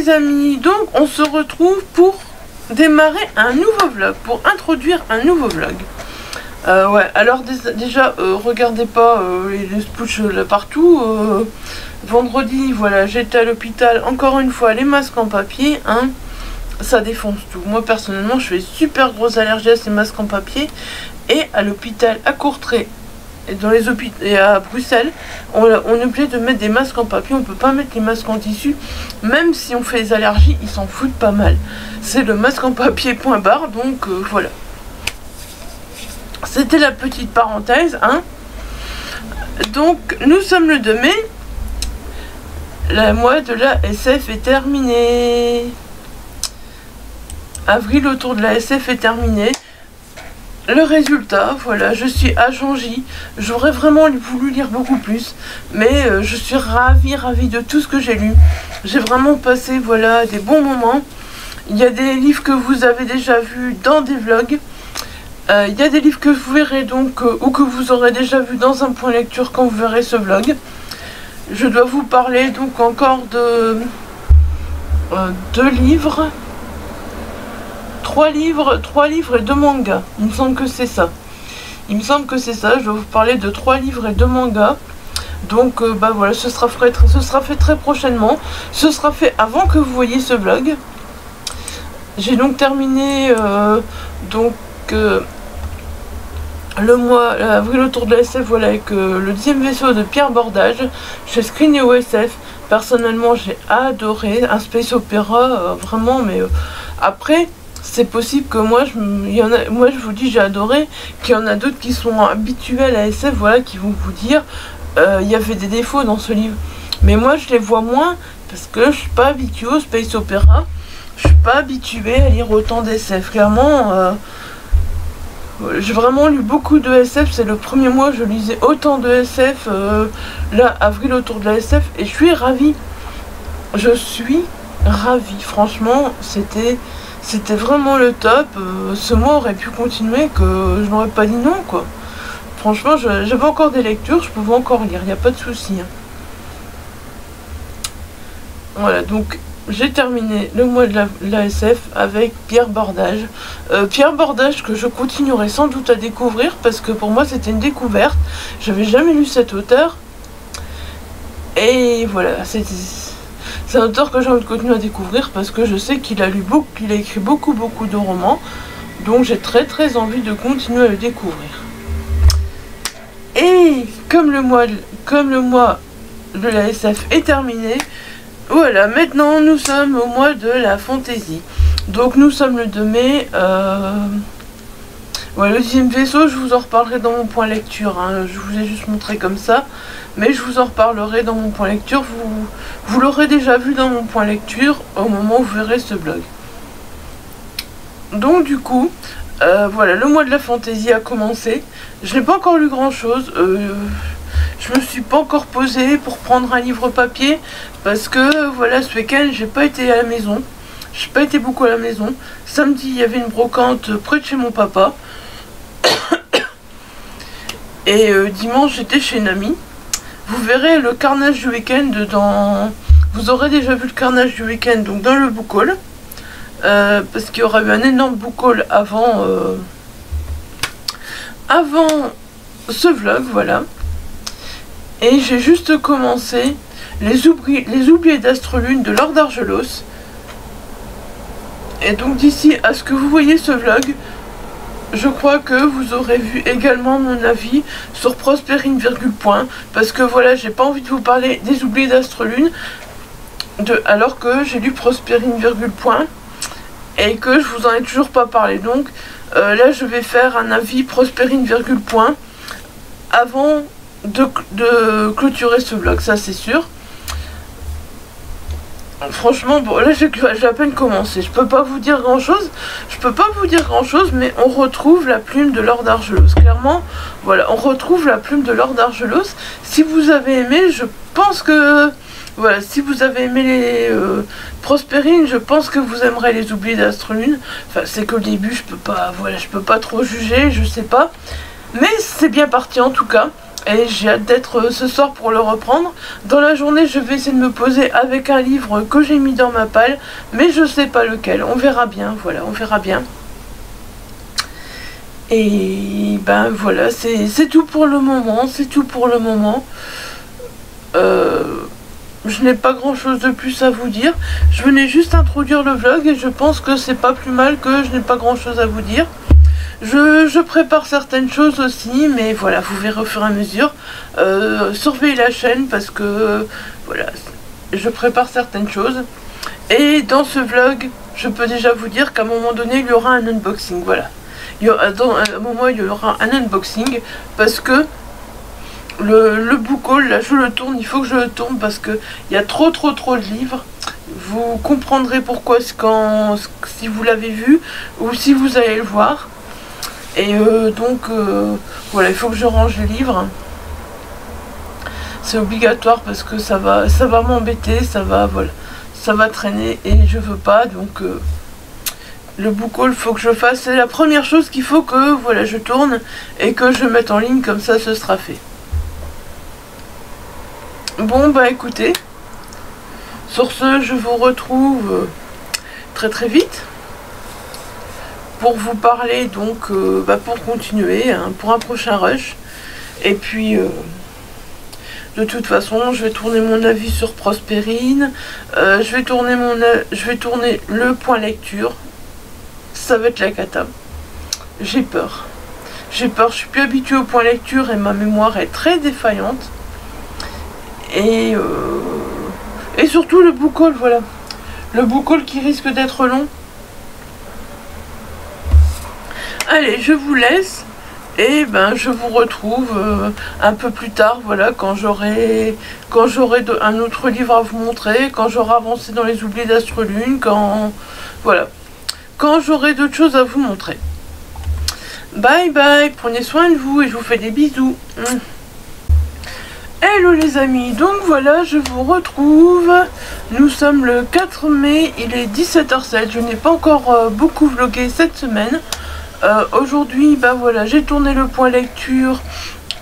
les amis, donc on se retrouve pour démarrer un nouveau vlog, pour introduire un nouveau vlog. Ouais, alors déjà, regardez pas les spouches là partout. Vendredi, voilà, j'étais à l'hôpital, encore une fois, les masques en papier, hein, ça défonce tout. Moi personnellement, je fais super grosse allergie à ces masques en papier. Et à l'hôpital à Courtrai, et dans les hôpitaux et à Bruxelles, on est obligé de mettre des masques en papier. On peut pas mettre les masques en tissu, même si on fait des allergies, ils s'en foutent pas mal. C'est le masque en papier point barre, donc voilà. C'était la petite parenthèse, hein. Donc nous sommes le 2 mai. Le mois de la SF est terminé. Avril autour de la SF est terminé. Le résultat, voilà, je suis à Jangy. J'aurais vraiment voulu lire beaucoup plus, mais je suis ravie de tout ce que j'ai lu. J'ai vraiment passé, voilà, des bons moments. Il y a des livres que vous avez déjà vus dans des vlogs. Il y a des livres que vous verrez donc, ou que vous aurez déjà vu dans un point lecture quand vous verrez ce vlog. Je dois vous parler donc encore de 2 livres. 3 livres et 2 mangas. Il me semble que c'est ça. Il me semble que c'est ça. Je vais vous parler de 3 livres et 2 mangas. Donc bah voilà, ce sera fait très prochainement. Ce sera fait avant que vous voyez ce vlog. J'ai donc terminé le mois avril autour de la SF, voilà, avec le 10e vaisseau de Pierre Bordage chez Screen et OSF. Personnellement, j'ai adoré un space opéra, vraiment, mais après. C'est possible que moi je vous dis j'ai adoré, qu'il y en a d'autres qui sont habitués à la SF, voilà, qui vont vous dire il y avait des défauts dans ce livre. Mais moi je les vois moins parce que je suis pas habituée au space opéra, je suis pas habituée à lire autant d'SF. Clairement, j'ai vraiment lu beaucoup de SF, c'est le premier mois que je lisais autant de SF, là, avril autour de la SF, et je suis ravie. Je suis ravie, franchement, c'était vraiment le top. Ce mois aurait pu continuer, que je n'aurais pas dit non, quoi. Franchement, j'avais encore des lectures, je pouvais encore lire, il n'y a pas de souci, hein. Voilà, donc j'ai terminé le mois de la SF avec Pierre Bordage. Pierre Bordage que je continuerai sans doute à découvrir, parce que pour moi c'était une découverte. J'avais jamais lu cet auteur. Et voilà, c'est un auteur que j'ai envie de continuer à découvrir parce que je sais qu'il a écrit beaucoup de romans, donc j'ai très envie de continuer à le découvrir. Et comme le mois de la SF est terminé, voilà, maintenant nous sommes au mois de la fantaisie. Donc nous sommes le 2 mai. Voilà, le 10e vaisseau, je vous en reparlerai dans mon point lecture, hein. Je vous ai juste montré comme ça, mais je vous en reparlerai dans mon point lecture. Vous l'aurez déjà vu dans mon point lecture au moment où vous verrez ce vlog. Donc du coup, voilà, le mois de la fantaisie a commencé. Je n'ai pas encore lu grand chose. Je me suis pas encore posée pour prendre un livre papier parce que voilà, ce week-end j'ai pas été à la maison. J'ai pas été beaucoup à la maison. Samedi, il y avait une brocante près de chez mon papa. Et dimanche, j'étais chez une amie. Vous verrez le carnage du week-end dans... Vous aurez déjà vu le carnage du week-end donc dans le book haul. Parce qu'il y aura eu un énorme book haul avant ce vlog, voilà. Et j'ai juste commencé les oubliés d'Astrelune de Laure d'Argelos. Et donc d'ici à ce que vous voyez ce vlog, je crois que vous aurez vu également mon avis sur Prospérine virgule point, parce que voilà, j'ai pas envie de vous parler des oubliés d'Astrelune alors que j'ai lu Prospérine virgule point et que je vous en ai toujours pas parlé. Donc là je vais faire un avis Prospérine virgule point avant de clôturer ce vlog, ça c'est sûr. Franchement, bon, là j'ai à peine commencé. Je peux pas vous dire grand chose. Mais on retrouve la plume de Laure d'Argelos. Clairement, voilà, on retrouve la plume de Laure d'Argelos. Si vous avez aimé, je pense que... Voilà, si vous avez aimé les Prospérine, je pense que vous aimerez les oubliés d'Astrelune. Enfin, c'est que le début, je peux pas trop juger, je sais pas. Mais c'est bien parti en tout cas. Et j'ai hâte d'être ce soir pour le reprendre. Dans la journée, je vais essayer de me poser avec un livre que j'ai mis dans ma palle, mais je sais pas lequel. On verra bien, voilà, on verra bien. Et ben voilà, c'est tout pour le moment, c'est tout pour le moment. Je n'ai pas grand chose de plus à vous dire. Je venais juste introduire le vlog et je pense que c'est pas plus mal que je n'ai pas grand chose à vous dire. Je prépare certaines choses aussi, mais voilà, vous verrez au fur et à mesure. Surveillez la chaîne parce que voilà, je prépare certaines choses. Et dans ce vlog, je peux déjà vous dire qu'à un moment donné, il y aura un unboxing. Voilà, dans un moment, il y aura un unboxing parce que le book haul, là, je le tourne. Il faut que je le tourne parce que il y a trop de livres. Vous comprendrez pourquoi si vous l'avez vu ou si vous allez le voir. Et donc voilà, il faut que je range les livres. C'est obligatoire parce que ça va m'embêter, voilà, ça va traîner et je veux pas. Donc le book haul, faut que je fasse. C'est la première chose qu'il faut que voilà, je tourne et que je mette en ligne, comme ça ce sera fait. Bon bah écoutez, sur ce, je vous retrouve très vite pour vous parler, donc pour continuer, hein, pour un prochain rush. Et puis de toute façon, je vais tourner mon avis sur Prospérine, je vais tourner le point lecture. Ça va être la cata. J'ai peur, je suis plus habituée au point lecture et ma mémoire est très défaillante. Et surtout le book haul, voilà, le book haul qui risque d'être long. Allez, je vous laisse et ben je vous retrouve un peu plus tard, voilà, quand j'aurai un autre livre à vous montrer, quand j'aurai avancé dans les oubliés d'Astrolune, voilà, quand j'aurai d'autres choses à vous montrer. Bye bye, prenez soin de vous et je vous fais des bisous. Hello les amis, donc voilà, je vous retrouve. Nous sommes le 4 mai, il est 17h07, je n'ai pas encore beaucoup vlogué cette semaine. Aujourd'hui, bah voilà, j'ai tourné le point lecture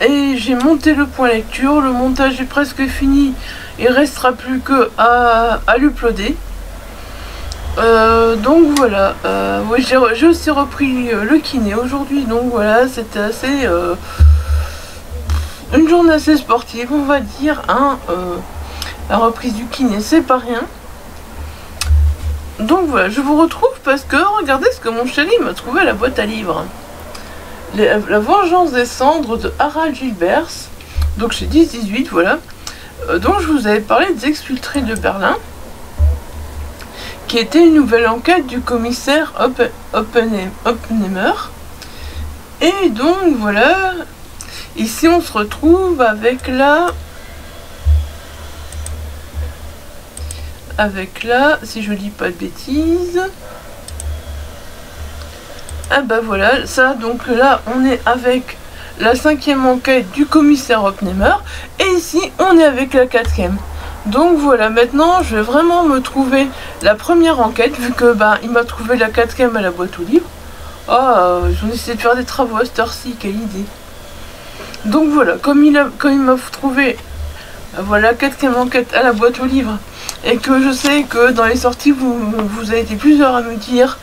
et j'ai monté le point lecture. Le montage est presque fini, il restera plus que à l'uploader. Donc voilà, oui, j'ai aussi repris le kiné aujourd'hui, donc voilà, c'était assez une journée assez sportive, on va dire, hein. La reprise du kiné, c'est pas rien. Donc voilà, je vous retrouve parce que regardez ce que mon chéri m'a trouvé à la boîte à livres. La vengeance des cendres de Harald Gilbers, donc chez 10-18, voilà. Donc je vous avais parlé des exfiltrés de Berlin, qui était une nouvelle enquête du commissaire Oppenheimer. Et donc voilà, ici on se retrouve avec si je dis pas de bêtises, ah bah voilà, ça, donc là on est avec la 5e enquête du commissaire Oppenheimer et ici on est avec la 4e. Donc voilà, maintenant je vais vraiment me trouver la première enquête, vu que bah il m'a trouvé la 4e à la boîte aux livres. Ils ont essayé de faire des travaux à cette heure-ci, quelle idée. Donc voilà, comme il m'a trouvé voilà, 4e enquête à la boîte aux livres, et que je sais que dans les sorties vous avez été plusieurs à me dire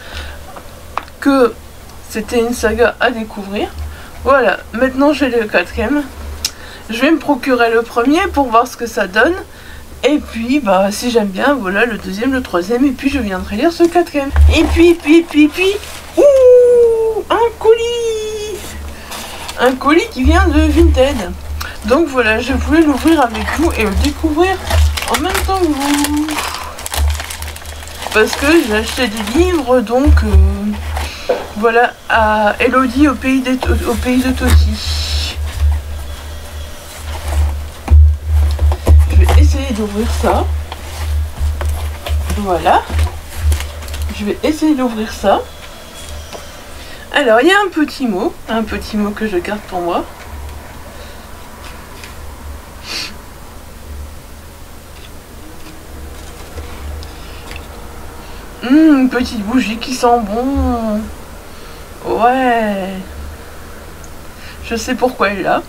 que c'était une saga à découvrir. Voilà, maintenant j'ai le 4e, je vais me procurer le premier pour voir ce que ça donne, et puis bah si j'aime bien, voilà, le 2e, le 3e, et puis je viendrai lire ce 4e. Et puis ouh, un colis qui vient de Vinted. Donc voilà, je voulais l'ouvrir avec vous et le découvrir en même temps que vous, parce que j'ai acheté des livres, donc voilà, à Elodie au pays de Toti. Je vais essayer d'ouvrir ça. Voilà, je vais essayer d'ouvrir ça. Alors il y a un petit mot que je garde pour moi. Une petite bougie qui sent bon. Ouais. Je sais pourquoi elle est là.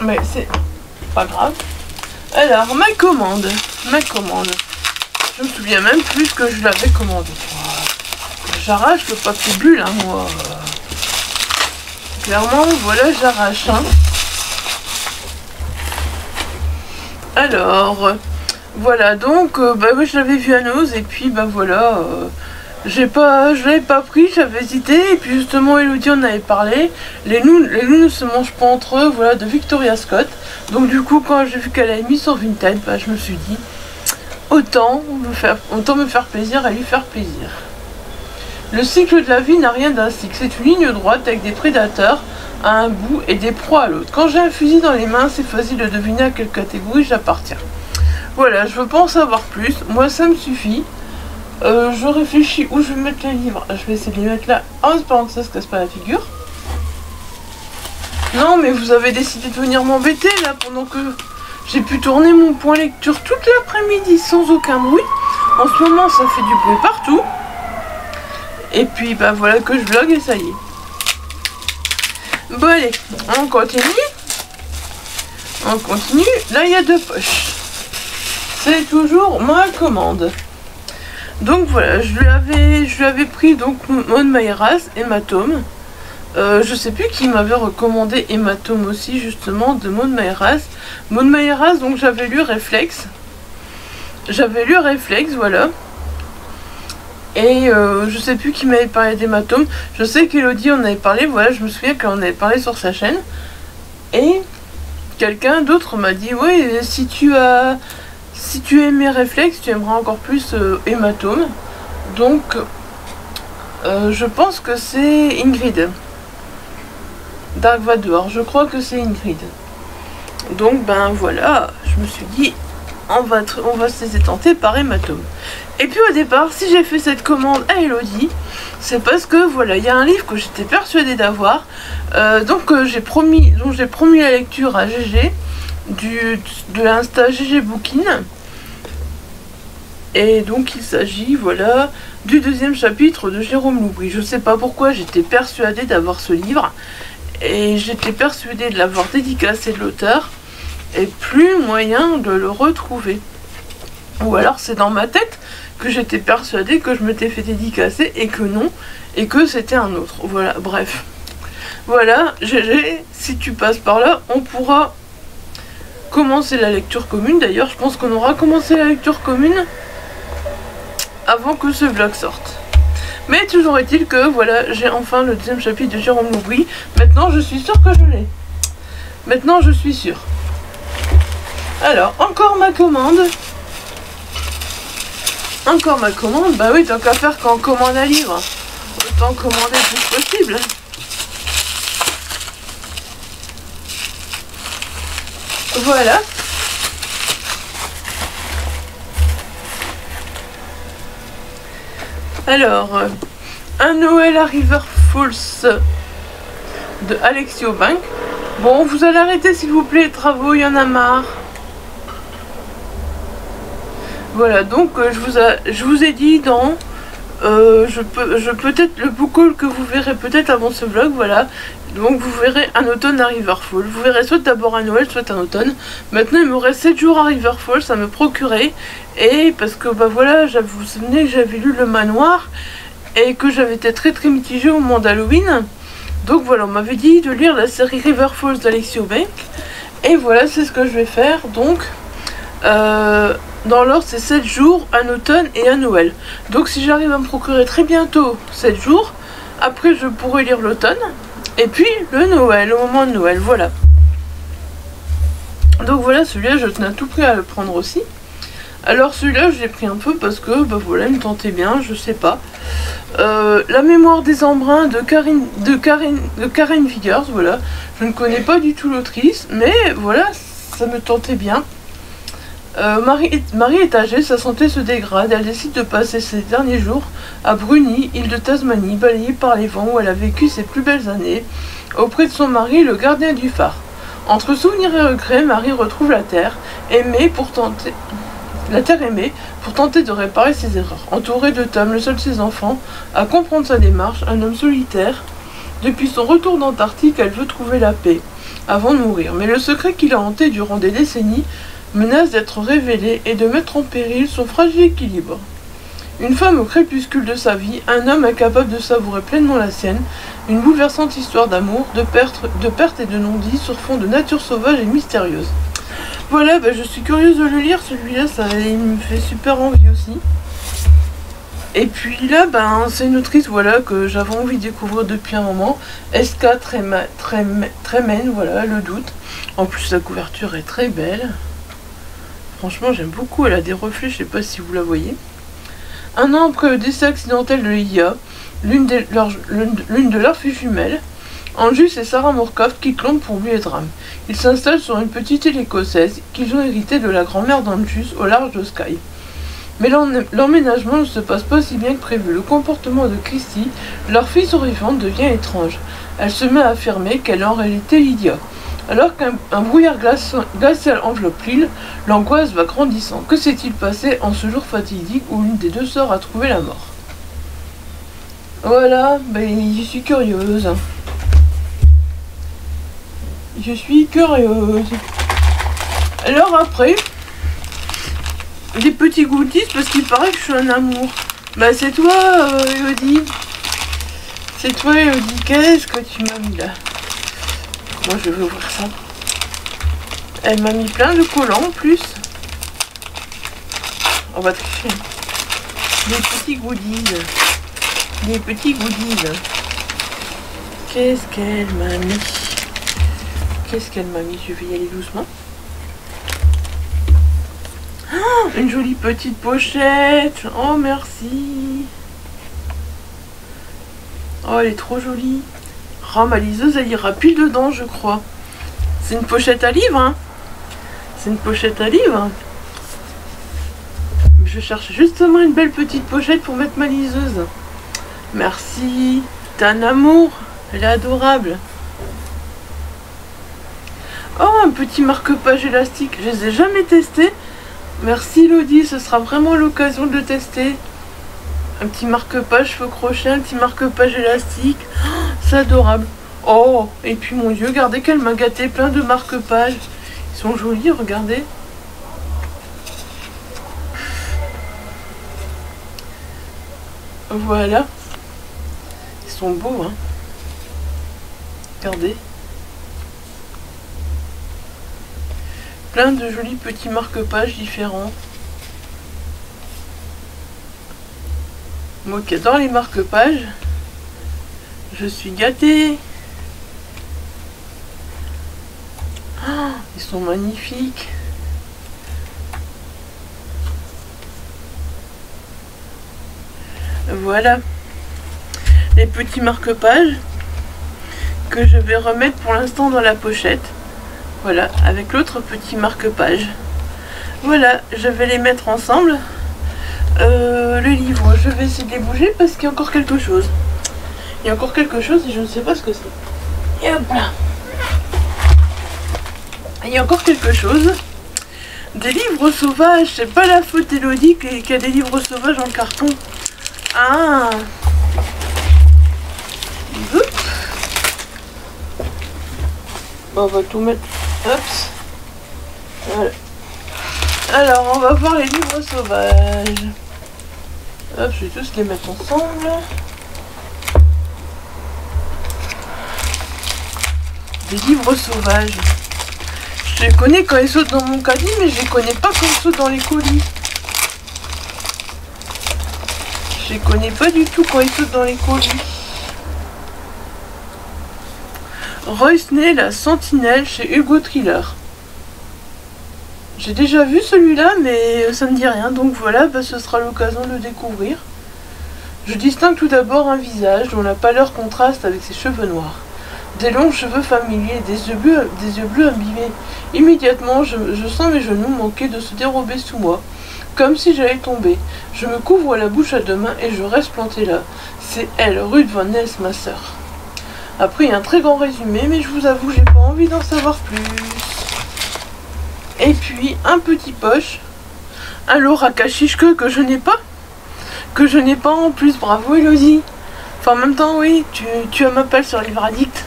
Mais c'est pas grave. Alors, ma commande. Je me souviens même plus que je l'avais commandé. J'arrache le papier bulle, hein, moi. Clairement, voilà, j'arrache. Hein. Alors, voilà, donc, bah oui, je l'avais vu à Nose, et puis, bah voilà, je l'avais pas pris, j'avais hésité, et puis justement, Elodie en avait parlé. Les loups ne se mangent pas entre eux, voilà, de Victoria Scott. Donc, du coup, quand j'ai vu qu'elle avait mis sur Vinted, bah, je me suis dit, autant me faire plaisir et lui faire plaisir. Le cycle de la vie n'a rien d'un cycle, c'est une ligne droite avec des prédateurs à un bout et des proies à l'autre. Quand j'ai un fusil dans les mains, c'est facile de deviner à quelle catégorie j'appartiens. Voilà, je veux pas en savoir plus, moi ça me suffit. Je réfléchis où je vais mettre les livres. Je vais essayer de les mettre là en espérant que ça se casse pas la figure. Non mais vous avez décidé de venir m'embêter là pendant que j'ai pu tourner mon point lecture toute l'après-midi sans aucun bruit. En ce moment ça fait du bruit partout. Et puis bah voilà que je vlog et ça y est. Bon allez, on continue. Là il y a 2 poches. C'est toujours ma commande. Donc voilà, je lui avais pris donc Maud Mayras, Hématome. Je sais plus qui m'avait recommandé Hématome aussi justement de Maud Mayras. Maud Mayras, donc j'avais lu Réflexe. Voilà. Et je sais plus qui m'avait parlé d'Hématome. Je sais qu'Elodie en avait parlé, voilà, je me souviens qu'elle en avait parlé sur sa chaîne. Et quelqu'un d'autre m'a dit, ouais, si tu aimais Réflexe, tu aimeras encore plus Hématome. Donc, je pense que c'est Ingrid. Dark Vador, je crois que c'est Ingrid. Donc, ben voilà, je me suis dit, on va se laisser tenter par Hématome. Et puis au départ, si j'ai fait cette commande à Elodie, c'est parce que voilà, il y a un livre que j'étais persuadée d'avoir. Donc j'ai promis la lecture à GG de l'insta GG Bookin. Et donc il s'agit, voilà, du 2e chapitre de Jérôme Loubry. Je sais pas pourquoi j'étais persuadée d'avoir ce livre. Et j'étais persuadée de l'avoir dédicacé de l'auteur. Et plus moyen de le retrouver. Ou alors c'est dans ma tête que j'étais persuadée que je m'étais fait dédicacer et que non. Et que c'était un autre. Voilà, bref. Voilà, GG, si tu passes par là, on pourra commencer la lecture commune. D'ailleurs, je pense qu'on aura commencé la lecture commune avant que ce vlog sorte. Mais toujours est-il que voilà, j'ai enfin le 2e chapitre de Jérôme Loubry. Maintenant, je suis sûre que je l'ai. Maintenant, je suis sûre. Alors, encore ma commande. Bah oui, tant qu'à faire quand on commande un livre, autant commander le plus possible. Voilà. Alors, un Noël à River Falls de Alexio Bank. Bon, vous allez arrêter s'il vous plaît les travaux, il y en a marre. Voilà, donc je vous ai dit dans peut-être le book haul que vous verrez peut-être avant ce vlog, voilà. Donc vous verrez un automne à Riverfall. Vous verrez soit d'abord un Noël, soit un automne. Maintenant il me reste 7 jours à Riverfall, ça me procurait. Et parce que bah voilà, vous vous souvenez que j'avais lu Le Manoir et que j'avais été très mitigée au moment d'Halloween. Donc voilà, on m'avait dit de lire la série Riverfall d'Alexio Bank. Et voilà, c'est ce que je vais faire. Donc dans l'ordre c'est 7 jours, un automne et un Noël. Donc si j'arrive à me procurer très bientôt 7 jours, après je pourrai lire l'automne. Et puis le Noël, au moment de Noël, voilà. Donc voilà, celui-là je tenais à tout prix à le prendre aussi. Alors celui-là je l'ai pris un peu parce que bah voilà, il me tentait bien, je sais pas. La mémoire des embruns de Karen Viggers, voilà. Je ne connais pas du tout l'autrice, mais voilà, ça me tentait bien. Marie est âgée, sa santé se dégrade, elle décide de passer ses derniers jours à Bruni, île de Tasmanie, balayée par les vents où elle a vécu ses plus belles années, auprès de son mari, le gardien du phare. Entre souvenirs et regrets, Marie retrouve la terre aimée pour tenter de réparer ses erreurs. Entourée de Tom, le seul de ses enfants, à comprendre sa démarche, un homme solitaire. Depuis son retour d'Antarctique, elle veut trouver la paix. avant de mourir. Mais le secret qu'il a hanté durant des décennies menace d'être révélé et de mettre en péril son fragile équilibre. Une femme au crépuscule de sa vie, un homme incapable de savourer pleinement la sienne, une bouleversante histoire d'amour, de perte et de non-dit sur fond de nature sauvage et mystérieuse. Voilà, je suis curieuse de le lire, celui-là, il me fait super envie aussi. Et puis là, c'est une autrice que j'avais envie de découvrir depuis un moment. SK Tremen, voilà, Le Doute. En plus, la couverture est très belle. Franchement, j'aime beaucoup, elle a des reflets, je sais pas si vous la voyez. Un an après le décès accidentel de Lydia, l'une de leurs filles jumelles, Anjus et Sarah Moorcock quittent Londres pour oublier le drame. Ils s'installent sur une petite île écossaise qu'ils ont héritée de la grand-mère d'Anjus au large de Skye. Mais l'emménagement ne se passe pas aussi bien que prévu. Le comportement de Christy, leur fille survivante, devient étrange. Elle se met à affirmer qu'elle est en réalité Lydia. Alors qu'un brouillard glacial enveloppe l'île, l'angoisse va grandissant. Que s'est-il passé en ce jour fatidique où l'une des deux sœurs a trouvé la mort? Voilà, je suis curieuse. Je suis curieuse. Alors après, des petits goodies parce qu'il paraît que je suis un amour. C'est toi, Elodie. C'est toi, Elodie. Qu'est-ce que tu m'as mis là? Moi, je vais ouvrir ça. Elle m'a mis plein de collants en plus. On va tricher. Des petits goodies. Des petits goodies. Qu'est-ce qu'elle m'a mis? Qu'est-ce qu'elle m'a mis? Je vais y aller doucement. Oh, une jolie petite pochette. Oh, merci. Oh, elle est trop jolie. Oh, ma liseuse, elle ira pile dedans, je crois. C'est une pochette à livre, hein. C'est une pochette à livre. Je cherche justement une belle petite pochette pour mettre ma liseuse. Merci. T'es un amour. Elle est adorable. Oh, un petit marque-page élastique. Je les ai jamais testés. Merci, Elodie. Ce sera vraiment l'occasion de le tester. Un petit marque-page feu crochet, un petit marque-page élastique. Oh, c'est adorable. Oh, et puis mon Dieu, regardez qu'elle m'a gâté plein de marque-pages. Ils sont jolis, regardez. Voilà. Ils sont beaux, hein. Regardez. Plein de jolis petits marque-pages différents. Moi qui adore les marque-pages, je suis gâtée. Oh, ils sont magnifiques. Voilà les petits marque-pages que je vais remettre pour l'instant dans la pochette. Voilà, avec l'autre petit marque-page. Voilà, je vais les mettre ensemble. Le livre, je vais essayer de les bouger parce qu'il y a encore quelque chose. Il y a encore quelque chose et je ne sais pas ce que c'est. Et hop là. Il y a encore quelque chose. Des livres sauvages. C'est pas la faute d'Elodie qu'il y a des livres sauvages en carton. Ah. Oups. Bon, on va tout mettre. Hop. Voilà. Alors, on va voir les livres sauvages. Hop, je vais tous les mettre ensemble. Des livres sauvages. Je les connais quand ils sautent dans mon caddie, mais je les connais pas quand ils sautent dans les colis. Je les connais pas du tout quand ils sautent dans les colis. Royce Ney, la sentinelle chez Hugo Thriller. J'ai déjà vu celui-là, mais ça ne dit rien, donc voilà, ce sera l'occasion de le découvrir. Je distingue tout d'abord un visage dont la pâleur contraste avec ses cheveux noirs. Des longs cheveux familiers, des yeux bleus imbibés. Immédiatement, je sens mes genoux manquer de se dérober sous moi, comme si j'allais tomber. Je me couvre la bouche à deux mains et je reste planté là. C'est elle, Ruth Van Ness, ma sœur. Après, un très grand résumé, mais je vous avoue, j'ai pas envie d'en savoir plus. Et puis, un petit poche, un Laura Kashishke que je n'ai pas. Que je n'ai pas en plus, bravo Elodie. Enfin, en même temps, oui, tu m'appelles sur Livre Addict.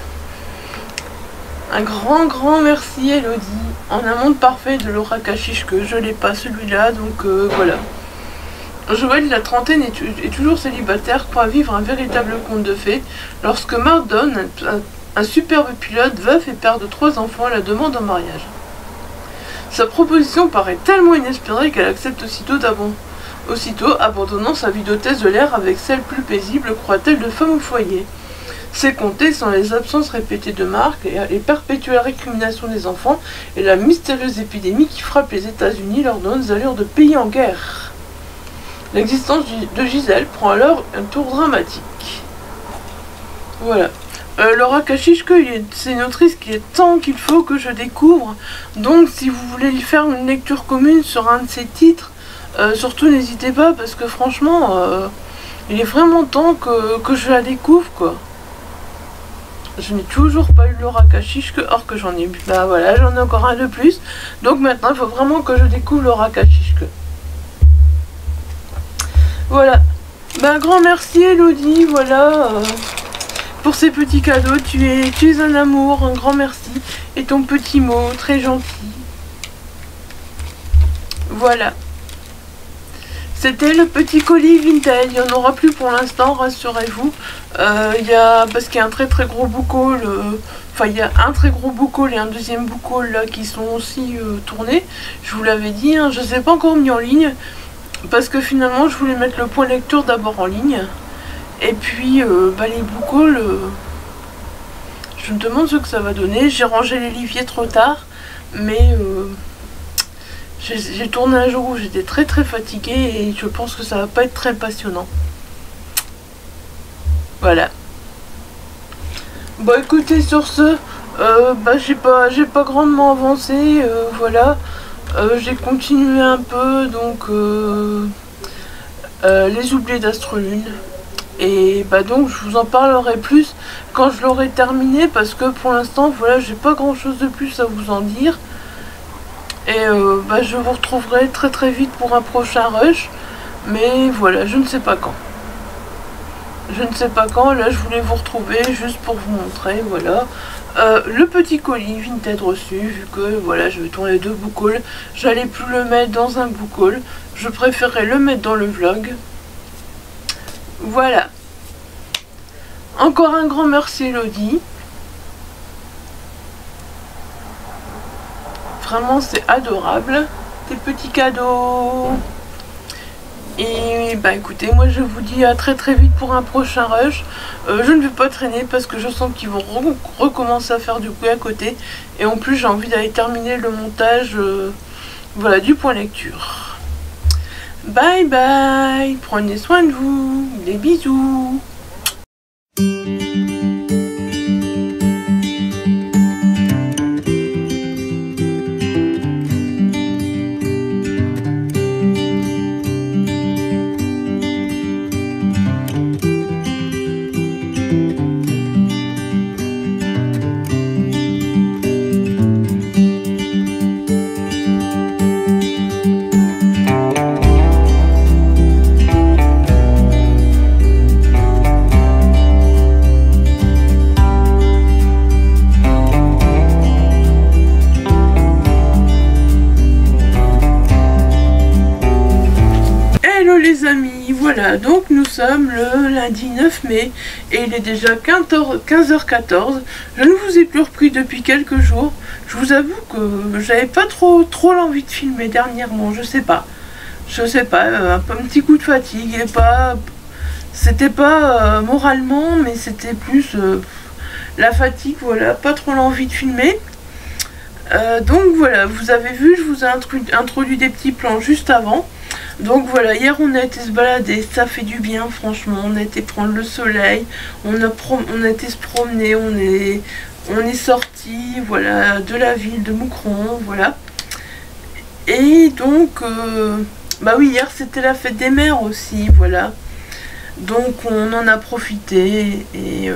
Un grand merci Elodie. En un monde parfait de Laura Kachishke, je l'ai pas celui-là, donc voilà. Joël, la trentaine, est toujours célibataire, croit vivre un véritable conte de fées, lorsque Mardon, un superbe pilote, veuf et père de 3 enfants, la demande en mariage. Sa proposition paraît tellement inespérée qu'elle accepte aussitôt, abandonnant sa vie d'hôtesse de l'air avec celle plus paisible, croit-elle, de femme au foyer. C'est compter sans les absences répétées de Marc et les perpétuelles récriminations des enfants et la mystérieuse épidémie qui frappe les États-Unis leur donne allures de pays en guerre. L'existence de Gisèle prend alors un tour dramatique. Voilà. Laura Kachishke, c'est une autrice qui est temps qu'il faut que je découvre. Donc si vous voulez lui faire une lecture commune sur un de ses titres, surtout n'hésitez pas parce que franchement, il est vraiment temps que je la découvre quoi. Je n'ai toujours pas eu Laura Kachishke, or que j'en ai... Bah voilà, j'en ai encore un de plus. Donc maintenant, il faut vraiment que je découvre Laura Kachishke. Voilà. Bah, un grand merci Elodie, voilà. Pour ces petits cadeaux, tu es un amour, un grand merci. Et ton petit mot, très gentil. Voilà. C'était le petit colis vintage. Il n'y en aura plus pour l'instant, rassurez-vous. Parce qu'il y a un très gros book-haul. Enfin, il y a un très gros book-haul et un deuxième book-haul là qui sont aussi tournés. Je vous l'avais dit, hein, je ne les ai pas encore mis en ligne. Parce que finalement, je voulais mettre le point lecture d'abord en ligne. Et puis, les book-hauls, je me demande ce que ça va donner. J'ai rangé les livres trop tard. Mais... j'ai tourné un jour où j'étais très fatiguée et je pense que ça va pas être très passionnant. Voilà. Bon écoutez, sur ce, j'ai pas grandement avancé, voilà. J'ai continué un peu, donc les oubliés d'Astrolune. Et donc je vous en parlerai plus quand je l'aurai terminé parce que pour l'instant, voilà, j'ai pas grand chose de plus à vous en dire. Et je vous retrouverai très vite pour un prochain rush. Mais voilà, je ne sais pas quand. Je ne sais pas quand, là je voulais vous retrouver juste pour vous montrer, voilà. Le petit colis vintage reçu, vu que voilà, je vais tourner 2 book hauls. J'allais plus le mettre dans un book haul. Je préférais le mettre dans le vlog. Voilà. Encore un grand merci Elodie. Vraiment c'est adorable, tes petits cadeaux. Et écoutez, moi je vous dis à très vite pour un prochain rush. Je ne vais pas traîner parce que je sens qu'ils vont recommencer à faire du bruit à côté. Et en plus j'ai envie d'aller terminer le montage voilà, du point lecture. Bye bye, prenez soin de vous, des bisous. Voilà, donc nous sommes le lundi 9 mai et il est déjà 15h14. Je ne vous ai plus repris depuis quelques jours. Je vous avoue que j'avais pas trop l'envie de filmer dernièrement, je sais pas, un petit coup de fatigue et c'était pas moralement, mais c'était plus la fatigue, voilà, pas trop l'envie de filmer. Donc voilà, vous avez vu, je vous ai introduit des petits plans juste avant. Donc voilà, hier on a été se balader, ça fait du bien franchement, on a été prendre le soleil, on a été se promener, on est sorti, voilà, de la ville de Moucron, voilà. Et donc, oui, hier c'était la fête des mères aussi, voilà. Donc on en a profité et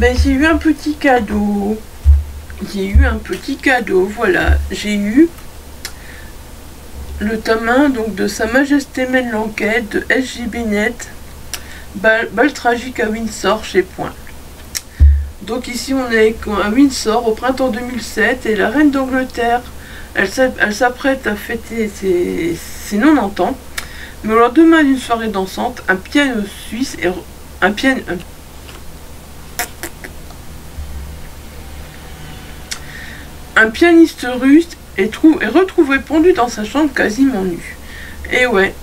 j'ai eu un petit cadeau. Voilà, j'ai eu le tome 1 donc, de Sa Majesté mène l'enquête de S.J. Bennett, Bal tragique à Windsor chez Point. Donc ici on est à Windsor au printemps 2007 et la reine d'Angleterre, elle s'apprête à fêter ses 90 ans. Mais au lendemain d'une soirée dansante, un piano suisse et un pianiste russe est retrouvé pendu dans sa chambre quasiment nu. Et ouais.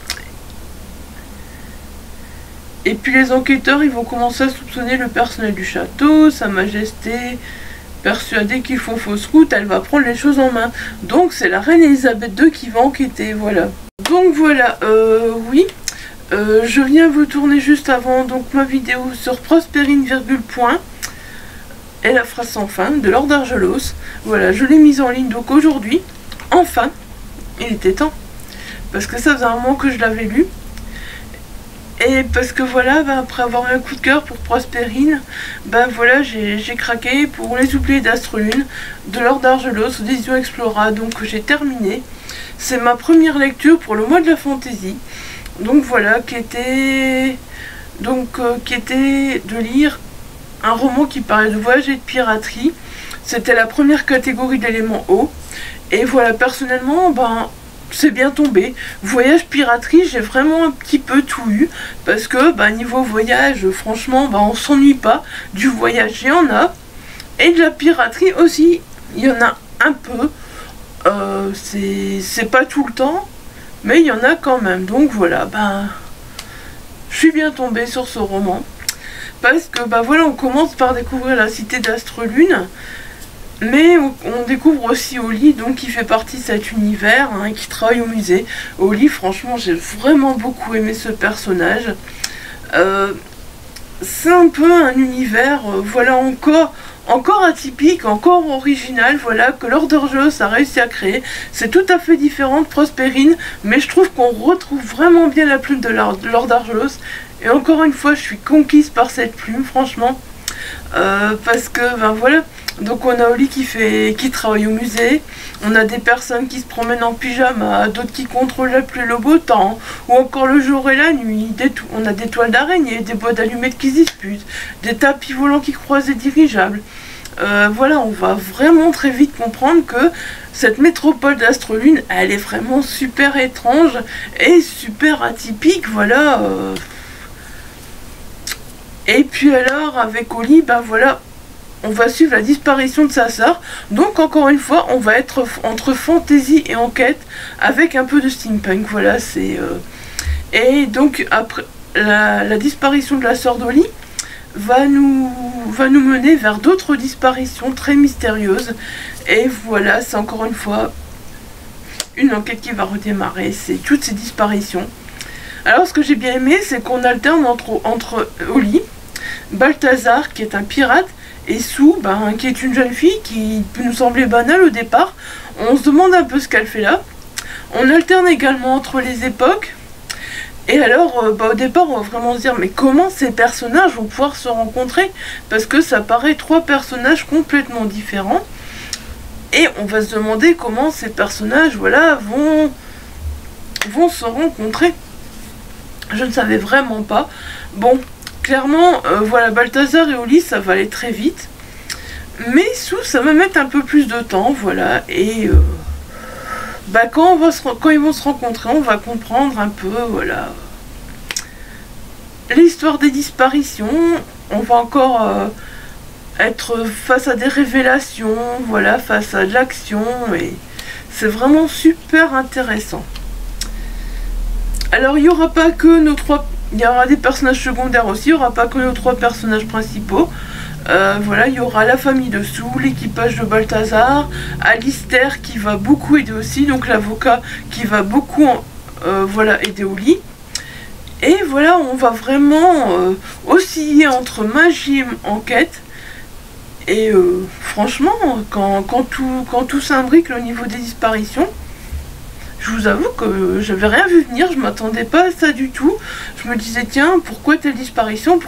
Et puis les enquêteurs, ils vont commencer à soupçonner le personnel du château, Sa Majesté, persuadée qu'ils font fausse route, elle va prendre les choses en main. Donc c'est la reine Elisabeth II qui va enquêter, voilà. Donc voilà, oui, je viens vous tourner juste avant donc ma vidéo sur Prosperine, point, et la phrase sans fin de Lord Argelos. Voilà, je l'ai mise en ligne donc aujourd'hui, enfin, il était temps, parce que ça faisait un moment que je l'avais lu. Et parce que voilà, après avoir eu un coup de cœur pour Prosperine, voilà, j'ai craqué pour Les Oubliés d'Astrelune de Lord Argelos aux éditions Explora, donc j'ai terminé. C'est ma première lecture pour le mois de la fantaisie. Donc voilà, qui était de lire un roman qui parlait de voyage et de piraterie. C'était la première catégorie d'éléments hauts. Et voilà, personnellement, c'est bien tombé. Voyage, piraterie, j'ai vraiment un petit peu tout eu. Parce que, niveau voyage, franchement, on s'ennuie pas. Du voyage, il y en a. Et de la piraterie aussi, il y en a un peu. C'est pas tout le temps, mais il y en a quand même. Donc voilà, je suis bien tombée sur ce roman. Parce que, voilà, on commence par découvrir la cité d'Astrelune. Mais on découvre aussi Oli, donc qui fait partie de cet univers, qui travaille au musée. Oli, franchement, j'ai vraiment beaucoup aimé ce personnage. C'est un peu un univers, voilà, encore atypique, encore original, voilà, que Lord Argelos a réussi à créer. C'est tout à fait différent de Prosperine, mais je trouve qu'on retrouve vraiment bien la plume de Lord Argelos. Et encore une fois, je suis conquise par cette plume, franchement. Parce que, voilà, donc on a Oli qui travaille au musée, on a des personnes qui se promènent en pyjama, d'autres qui contrôlent la pluie et le beau temps, ou encore le jour et la nuit, on a des toiles d'araignée, des boîtes d'allumettes qui se disputent, des tapis volants qui croisent des dirigeables. Voilà, on va vraiment très vite comprendre que cette métropole d'Astrelune, elle est vraiment super étrange et super atypique, voilà. Et puis alors, avec Oli, voilà, on va suivre la disparition de sa sœur. Donc encore une fois, on va être entre fantaisie et enquête avec un peu de steampunk. Voilà, c'est... Et donc après la disparition de la sœur d'Oli va nous mener vers d'autres disparitions très mystérieuses. Et voilà, c'est encore une fois une enquête qui va redémarrer. C'est toutes ces disparitions. Alors ce que j'ai bien aimé, c'est qu'on alterne entre Oli, Balthazar qui est un pirate, et Sue, qui est une jeune fille qui peut nous sembler banale au départ. On se demande un peu ce qu'elle fait là. On alterne également entre les époques. Et alors, au départ, on va vraiment se dire, mais comment ces personnages vont pouvoir se rencontrer? Parce que ça paraît 3 personnages complètement différents. Et on va se demander comment ces personnages, voilà, vont se rencontrer. Je ne savais vraiment pas. Bon, clairement, voilà, Balthazar et Oli, ça va aller très vite. Mais Sue, ça va mettre un peu plus de temps, voilà. Et quand ils vont se rencontrer, on va comprendre un peu, voilà, l'histoire des disparitions. On va encore être face à des révélations, voilà, face à de l'action. Et c'est vraiment super intéressant. Alors, il n'y aura pas que nos 3... Il y aura des personnages secondaires aussi, il n'y aura pas que nos 3 personnages principaux. Voilà, il y aura la famille de Sue, l'équipage de Balthazar, Alistair qui va beaucoup aider aussi, donc l'avocat qui va beaucoup voilà, aider Oli. Et voilà, on va vraiment osciller entre magie et enquête. Et franchement, quand tout s'imbrique au niveau des disparitions, je vous avoue que j'avais rien vu venir, je m'attendais pas à ça du tout. Je me disais, tiens, pourquoi telle disparition,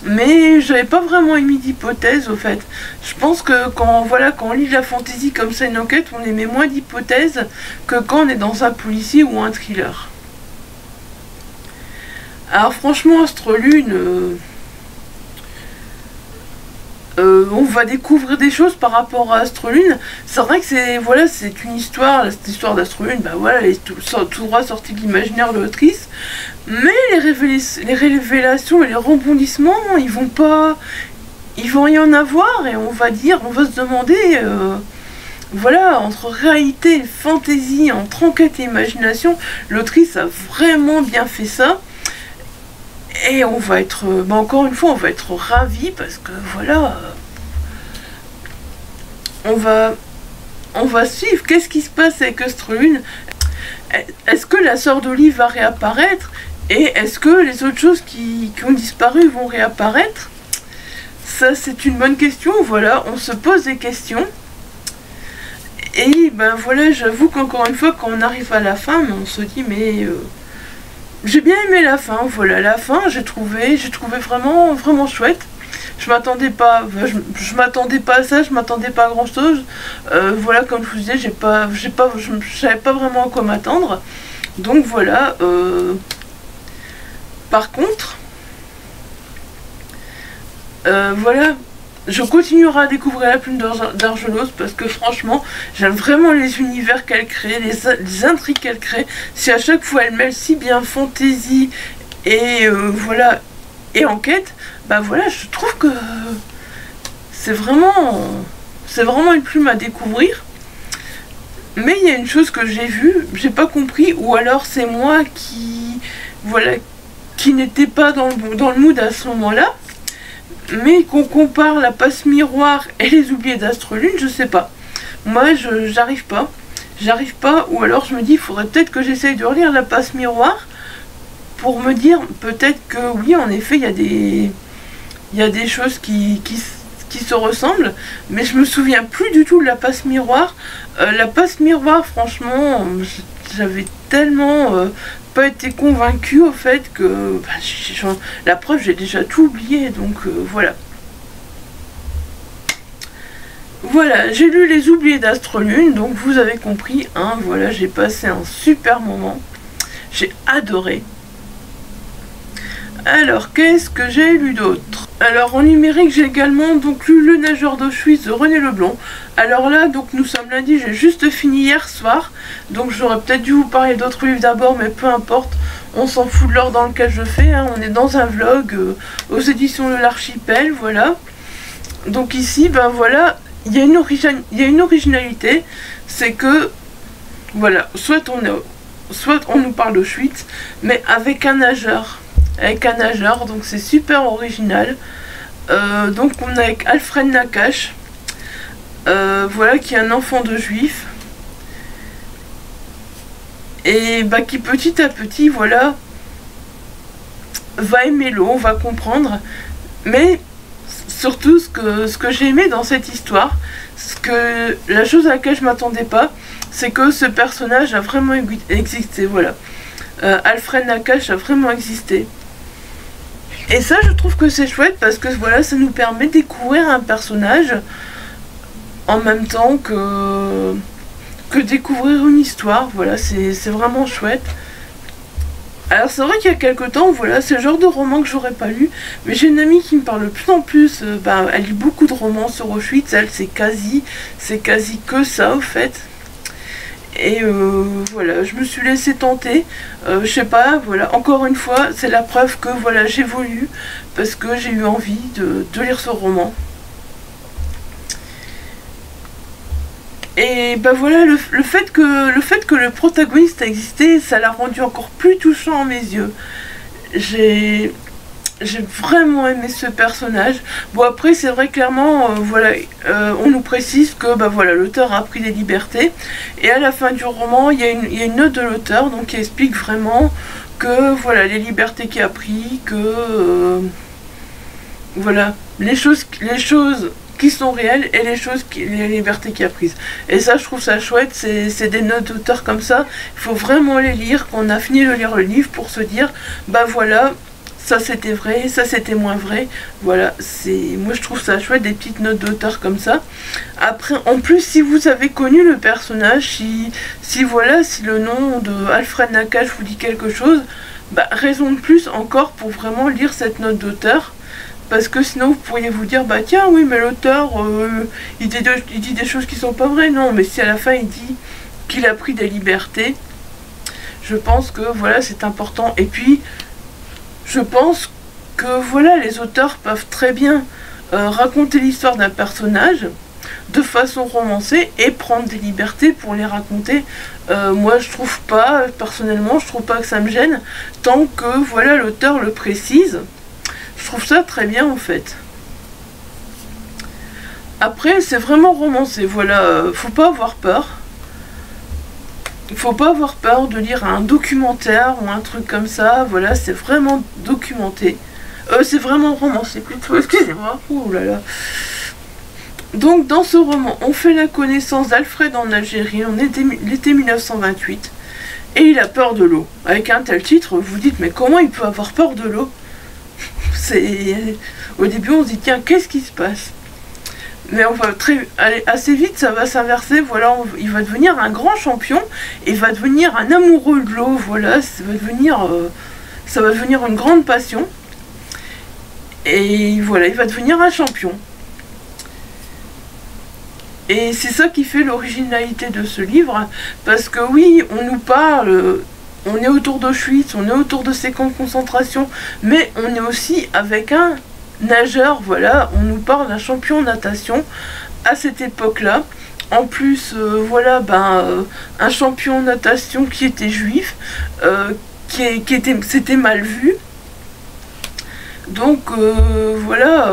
mais j'avais pas vraiment émis d'hypothèse au fait. Je pense que quand on lit la fantaisie comme ça, une enquête, on émet moins d'hypothèses que quand on est dans un policier ou un thriller. Alors franchement, Astrelune, On va découvrir des choses par rapport à Astrolune. C'est vrai que c'est voilà, c'est une histoire, cette histoire d'Astrolune, bah voilà, elle est tout droit sortie de l'imaginaire de l'autrice. Mais les révélations et les rebondissements, ils vont y en avoir, et on va se demander, voilà, entre réalité et fantaisie, entre enquête et imagination, l'autrice a vraiment bien fait ça. Et on va être, encore une fois, on va être ravis parce que voilà, on va suivre. Qu'est-ce qui se passe avec Astrolune? Est-ce que la sœur d'Olive va réapparaître? Et est-ce que les autres choses qui ont disparu vont réapparaître? Ça, c'est une bonne question. Voilà, on se pose des questions. Et ben voilà, j'avoue qu'encore une fois, quand on arrive à la fin, on se dit, mais... j'ai bien aimé la fin, voilà, la fin, j'ai trouvé vraiment, vraiment chouette. Je m'attendais pas à ça, je m'attendais pas à grand chose. Voilà, comme je vous disais, je savais pas vraiment à quoi m'attendre. Donc voilà, par contre, voilà, je continuerai à découvrir la plume d'Argelos parce que franchement, j'aime vraiment les univers qu'elle crée, les intrigues qu'elle crée. Si à chaque fois elle mêle si bien fantaisie et voilà, et enquête, bah voilà, je trouve que c'est vraiment une plume à découvrir. Mais il y a une chose que j'ai vue, j'ai pas compris, ou alors c'est moi qui n'était pas dans le mood à ce moment-là. Mais qu'on compare la passe miroir et les oubliés d'Astrolune, je sais pas. Moi, j'arrive pas. Ou alors je me dis, il faudrait peut-être que j'essaye de relire la passe miroir pour me dire, peut-être que oui, en effet, il y a des choses qui se ressemblent, mais je me souviens plus du tout de la passe miroir. La passe miroir, franchement, j'avais tellement... pas été convaincue au fait que la preuve, j'ai déjà tout oublié, donc voilà. Voilà, j'ai lu Les Oubliés d'Astrolune, donc vous avez compris, hein, voilà, j'ai passé un super moment, j'ai adoré. Alors, qu'est-ce que j'ai lu d'autre? Alors, en numérique, j'ai également donc lu Le Nageur d'Auschwitz de René Leblanc. Alors là, donc nous sommes lundi, j'ai juste fini hier soir. Donc j'aurais peut-être dû vous parler d'autres livres d'abord, mais peu importe. On s'en fout de l'ordre dans lequel je fais. Hein. On est dans un vlog aux éditions de l'Archipel, voilà. Donc ici, ben voilà, il y a une originalité. C'est que, voilà, soit on nous parle d'Auschwitz, mais avec un nageur. Donc c'est super original. Donc on a avec Alfred Nakache, voilà, qui est un enfant de juif et bah, qui petit à petit, voilà, va aimer l'eau, va comprendre. Mais surtout ce que j'ai aimé dans cette histoire, la chose à laquelle je m'attendais pas, c'est que ce personnage a vraiment existé, voilà. Alfred Nakache a vraiment existé. Et ça, je trouve que c'est chouette parce que voilà, ça nous permet de découvrir un personnage en même temps que découvrir une histoire. Voilà, c'est vraiment chouette. Alors c'est vrai qu'il y a quelques temps, voilà, c'est le genre de roman que j'aurais pas lu, mais j'ai une amie qui me parle de plus en plus, elle lit beaucoup de romans sur Auschwitz, elle, c'est quasi que ça, au fait. Et voilà, je me suis laissée tenter, je sais pas, voilà, encore une fois, c'est la preuve que voilà, j'évolue, parce que j'ai eu envie de lire ce roman. Et ben voilà, le fait que le protagoniste a existé, ça l'a rendu encore plus touchant à mes yeux. J'ai vraiment aimé ce personnage. Bon, après c'est vrai, clairement, voilà, on nous précise que bah voilà, l'auteur a pris des libertés, et à la fin du roman il y a une note de l'auteur donc qui explique vraiment que voilà, les libertés qu'il a pris, que voilà, les choses qui sont réelles et les libertés qu'il a prises. Et ça, je trouve ça chouette, c'est des notes d'auteur comme ça, il faut vraiment les lire quand on a fini de lire le livre pour se dire, bah voilà, ça c'était vrai, ça c'était moins vrai. Voilà, moi je trouve ça chouette, des petites notes d'auteur comme ça. Après, en plus, si vous avez connu le personnage, si le nom de Alfred Nakache vous dit quelque chose, bah raison de plus encore pour vraiment lire cette note d'auteur. Parce que sinon vous pourriez vous dire, bah tiens, oui, mais l'auteur, il dit des choses qui sont pas vraies. Non, mais si à la fin il dit qu'il a pris des libertés, je pense que voilà, c'est important. Et puis, je pense que voilà, les auteurs peuvent très bien raconter l'histoire d'un personnage de façon romancée et prendre des libertés pour les raconter. Moi je trouve pas, personnellement je trouve pas que ça me gêne, tant que voilà l'auteur le précise. Je trouve ça très bien en fait. Après c'est vraiment romancé, voilà, faut pas avoir peur. Il faut pas avoir peur de lire un documentaire ou un truc comme ça, voilà, c'est vraiment documenté. C'est vraiment romancé plutôt, excusez-moi, ouh là là. Donc dans ce roman, on fait la connaissance d'Alfred en Algérie, on est l'été 1928, et il a peur de l'eau. Avec un tel titre, vous vous dites, mais comment il peut avoir peur de l'eau? Au début on se dit, tiens, qu'est-ce qui se passe? Mais on va aller assez vite, ça va s'inverser, voilà, il va devenir un grand champion, et il va devenir un amoureux de l'eau, voilà, ça va devenir une grande passion, et voilà, il va devenir un champion. Et c'est ça qui fait l'originalité de ce livre, parce que oui, on nous parle, on est autour d'Auschwitz, on est autour de ces camps de concentration, mais on est aussi avec un nageur, voilà, on nous parle d'un champion de natation à cette époque-là. En plus, voilà, un champion de natation qui était juif, c'était mal vu. Donc voilà...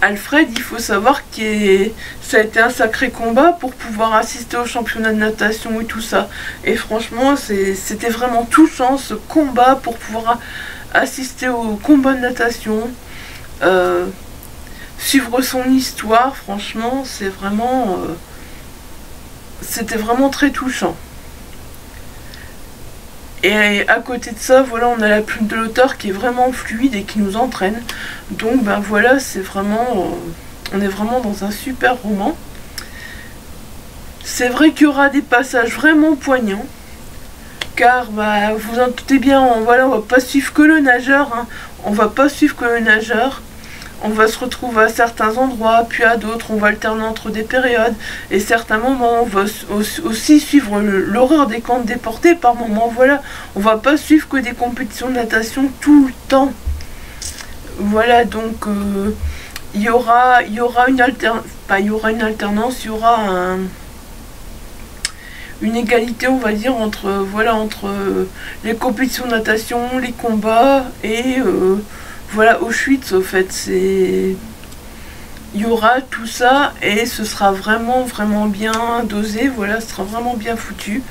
Alfred, il faut savoir que ça a été un sacré combat pour pouvoir assister au championnat de natation et tout ça. Et franchement, c'était vraiment touchant ce combat pour pouvoir assister au combat de natation. Suivre son histoire, franchement, c'était vraiment très touchant. Et à côté de ça, voilà, on a la plume de l'auteur qui est vraiment fluide et qui nous entraîne. Donc ben voilà, c'est vraiment, on est vraiment dans un super roman. C'est vrai qu'il y aura des passages vraiment poignants, car bah, vous en doutez bien, voilà, on va pas suivre que le nageur, hein. On va pas suivre que le nageur. On va se retrouver à certains endroits, puis à d'autres, on va alterner entre des périodes, et certains moments, on va aussi suivre l'horreur des camps de déportés par moments, voilà. On va pas suivre que des compétitions de natation tout le temps. Voilà, donc il y aura une alternance, il y aura une égalité, on va dire, entre les compétitions de natation, les combats, et... voilà, Auschwitz, au fait, il y aura tout ça et ce sera vraiment bien dosé, voilà, ce sera vraiment bien foutu.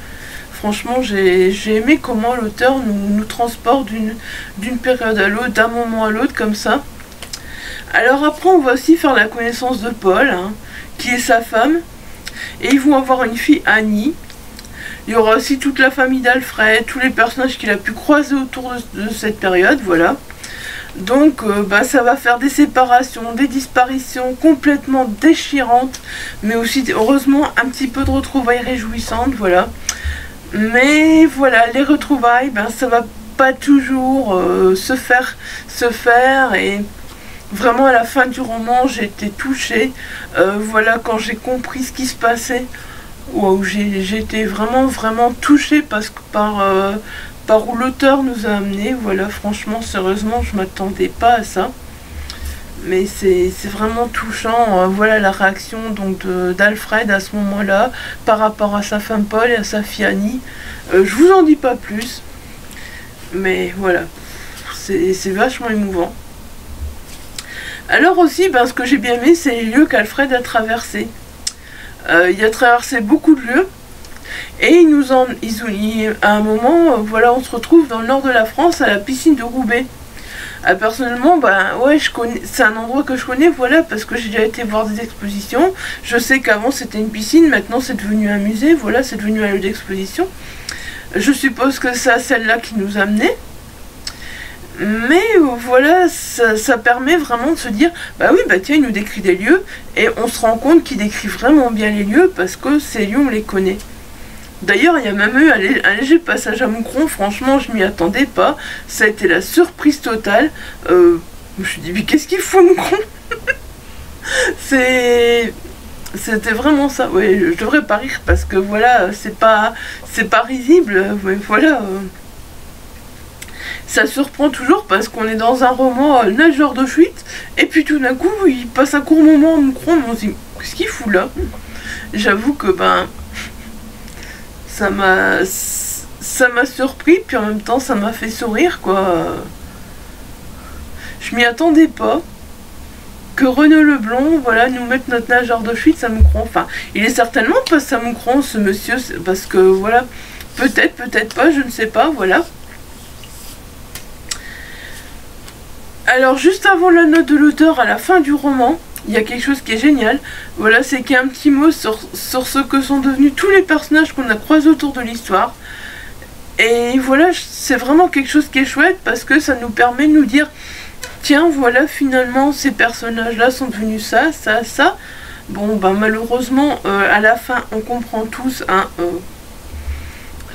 Franchement, j'ai aimé comment l'auteur nous transporte d'une période à l'autre, d'un moment à l'autre, comme ça. Alors après, on va aussi faire la connaissance de Paul, hein, qui est sa femme, et ils vont avoir une fille, Annie. Il y aura aussi toute la famille d'Alfred, tous les personnages qu'il a pu croiser autour de cette période, voilà. Donc ça va faire des séparations, des disparitions complètement déchirantes, mais aussi heureusement un petit peu de retrouvailles réjouissantes, voilà. Mais voilà, les retrouvailles, ça va pas toujours se faire, et vraiment à la fin du roman j'ai été touchée, voilà, quand j'ai compris ce qui se passait, wow, j'ai été vraiment touchée par où l'auteur nous a amené, voilà, franchement, sérieusement, je m'attendais pas à ça, mais c'est vraiment touchant, voilà, la réaction donc d'Alfred à ce moment-là, par rapport à sa femme Paul et à sa fille Annie. Je vous en dis pas plus, mais voilà, c'est vachement émouvant. Alors aussi, ce que j'ai bien aimé, c'est les lieux qu'Alfred a traversés. Il a traversé beaucoup de lieux, et à un moment, voilà, on se retrouve dans le nord de la France, à la piscine de Roubaix. Personnellement, ouais, c'est un endroit que je connais, voilà, parce que j'ai déjà été voir des expositions. Je sais qu'avant c'était une piscine, maintenant c'est devenu un musée, voilà, c'est devenu un lieu d'exposition. Je suppose que c'est celle-là qui nous a amenés. Mais voilà, ça permet vraiment de se dire, bah oui, tiens, il nous décrit des lieux, et on se rend compte qu'il décrit vraiment bien les lieux, parce que ces lieux, on les connaît. D'ailleurs, il y a même eu un léger passage à Moucron, franchement, je m'y attendais pas, ça a été la surprise totale. Je me suis dit, mais qu'est-ce qu'il fout, mon con? C'était vraiment ça. Ouais, je devrais pas rire parce que voilà, c'est pas risible. Ouais, voilà. Ça surprend toujours parce qu'on est dans un roman nageur de fuite et puis tout d'un coup, il passe un court moment en micro, on se dit, qu'est-ce qu'il fout là? J'avoue que ben ça m'a surpris, puis en même temps ça m'a fait sourire, quoi. Je m'y attendais pas que Renaud Leblond, voilà, nous mette notre nageur de fuite Samoucron. Enfin, il est certainement pas Samoucron, ce monsieur, parce que voilà, peut-être pas, je ne sais pas, voilà. Alors juste avant la note de l'auteur, à la fin du roman, il y a quelque chose qui est génial. Voilà, c'est qu'il y a un petit mot sur ce que sont devenus tous les personnages qu'on a croisés autour de l'histoire. Et voilà, c'est vraiment quelque chose qui est chouette parce que ça nous permet de nous dire, tiens, voilà, finalement, ces personnages-là sont devenus ça, ça, ça. Bon, ben malheureusement, à la fin, on comprend tous, hein,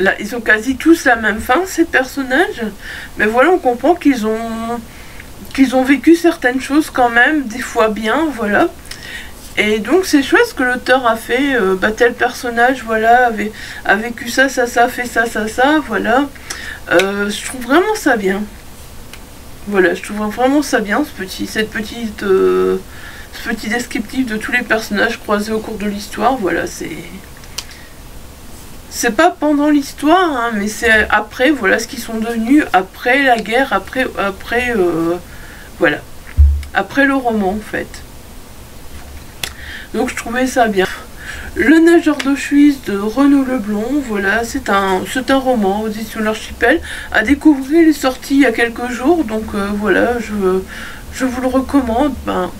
là, ils ont quasi tous la même fin, ces personnages. Mais voilà, on comprend qu'ils ont vécu certaines choses quand même, des fois bien, voilà. Et donc c'est chouette ce que l'auteur a fait, bah, tel personnage, voilà, a vécu ça, ça, ça, fait ça, ça, ça, voilà. Je trouve vraiment ça bien. Voilà, je trouve vraiment ça bien, ce petit descriptif de tous les personnages croisés au cours de l'histoire, voilà, c'est pas pendant l'histoire, hein, mais c'est après, voilà, ce qu'ils sont devenus après la guerre, voilà, après le roman en fait. Donc je trouvais ça bien. Le nageur de Suisse de Renaud Leblond, voilà, c'est un roman aux éditions de l'Archipel. À découvrir, il est sorti il y a quelques jours, donc voilà, je vous le recommande. Ben,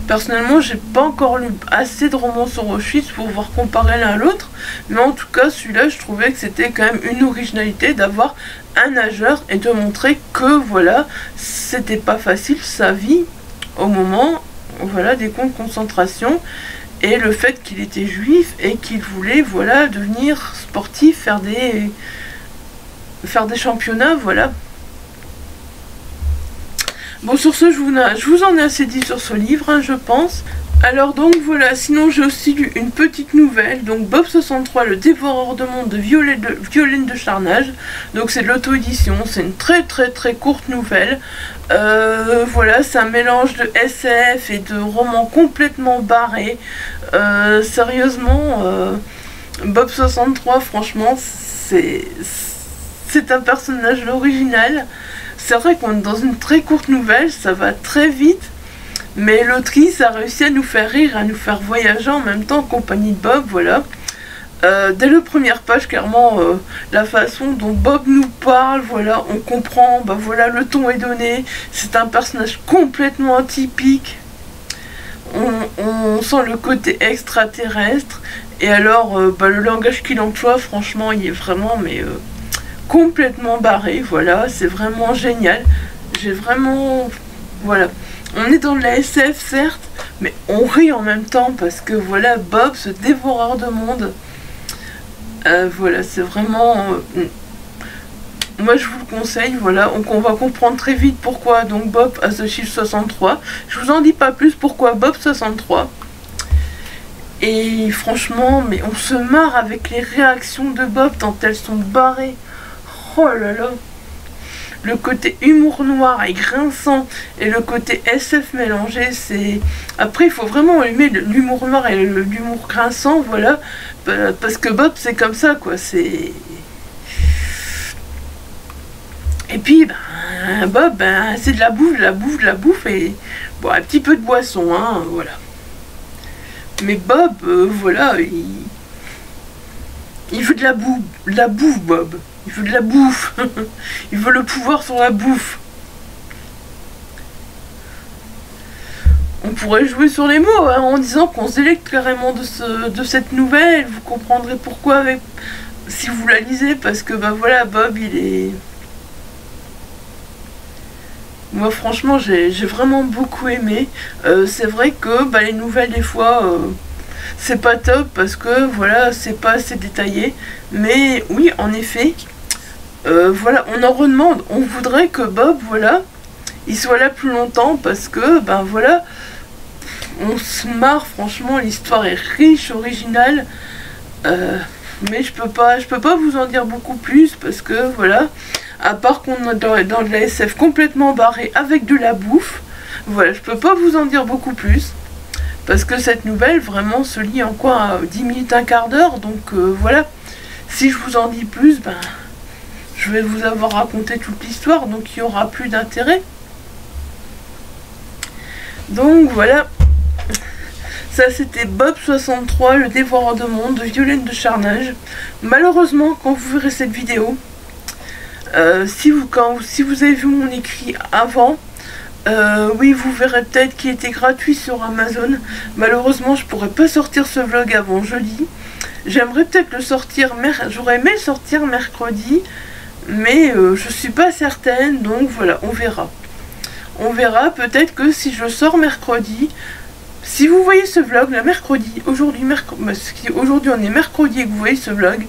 personnellement, j'ai pas encore lu assez de romans sur Auschwitz pour pouvoir comparer l'un à l'autre, mais en tout cas, celui-là, je trouvais que c'était quand même une originalité d'avoir un nageur et de montrer que, voilà, c'était pas facile sa vie au moment, voilà, des camps de concentration, et le fait qu'il était juif et qu'il voulait, voilà, devenir sportif, faire des championnats, voilà. Bon, sur ce, je vous en ai assez dit sur ce livre, hein, je pense. Alors donc voilà, sinon j'ai aussi lu une petite nouvelle, donc Bob 63, le dévoreur de monde de Violaine de Charnage. Donc c'est de l'auto-édition, c'est une très courte nouvelle. Voilà, c'est un mélange de SF et de romans complètement barrés. Sérieusement, Bob 63, franchement, c'est un personnage original. C'est vrai qu'on est dans une très courte nouvelle, ça va très vite. Mais l'autrice a réussi à nous faire rire, à nous faire voyager en même temps en compagnie de Bob, voilà. Dès la première page, clairement, la façon dont Bob nous parle, voilà, on comprend, bah voilà, le ton est donné. C'est un personnage complètement atypique. On sent le côté extraterrestre. Et alors, bah, le langage qu'il emploie, franchement, il est vraiment, mais complètement barré, voilà. C'est vraiment génial. J'ai vraiment... Voilà. On est dans la SF, certes, mais on rit en même temps parce que voilà, Bob, ce dévoreur de monde, voilà, c'est vraiment... moi, je vous le conseille, voilà, on va comprendre très vite pourquoi donc Bob a ce chiffre 63. Je vous en dis pas plus pourquoi Bob 63. Et franchement, mais on se marre avec les réactions de Bob tant elles sont barrées. Oh là là. Le côté humour noir et grinçant et le côté SF mélangé, c'est... Après, il faut vraiment aimer l'humour noir et l'humour grinçant, voilà. Parce que Bob, c'est comme ça, quoi. C'est... Et puis, ben, Bob, ben, c'est de la bouffe et... Bon, un petit peu de boisson, hein, voilà. Mais Bob, voilà, il veut de la bouffe, Bob. Il veut de la bouffe. Il veut le pouvoir sur la bouffe. On pourrait jouer sur les mots, hein, en disant qu'on se délecte carrément de cette nouvelle. Vous comprendrez pourquoi si vous la lisez. Parce que, bah voilà, Bob, il est... Moi, franchement, j'ai vraiment beaucoup aimé. C'est vrai que bah, les nouvelles, des fois... c'est pas top parce que voilà, c'est pas assez détaillé, mais oui, en effet, voilà, on en redemande. On voudrait que Bob, voilà, il soit là plus longtemps, parce que, ben voilà, on se marre, franchement, l'histoire est riche, originale, mais je peux pas vous en dire beaucoup plus, parce que, voilà, à part qu'on est dans de la SF complètement barrée avec de la bouffe, voilà, je peux pas vous en dire beaucoup plus. Parce que cette nouvelle, vraiment, se lit en quoi 10 minutes, un quart d'heure. Donc voilà, si je vous en dis plus, ben, je vais vous avoir raconté toute l'histoire. Donc il n'y aura plus d'intérêt. Donc voilà. Ça c'était Bob 63, le dévoreur de monde, de Violaine de Charnage. Malheureusement, quand vous verrez cette vidéo, si vous avez vu mon écrit avant, oui, vous verrez peut-être qu'il était gratuit sur Amazon. Malheureusement, je pourrais pas sortir ce vlog avant jeudi. J'aimerais peut-être le sortir, j'aurais aimé le sortir mercredi, mais je suis pas certaine, donc voilà, on verra. On verra, peut-être que si je sors mercredi, si vous voyez ce vlog, là, mercredi, aujourd'hui on est mercredi et que vous voyez ce vlog,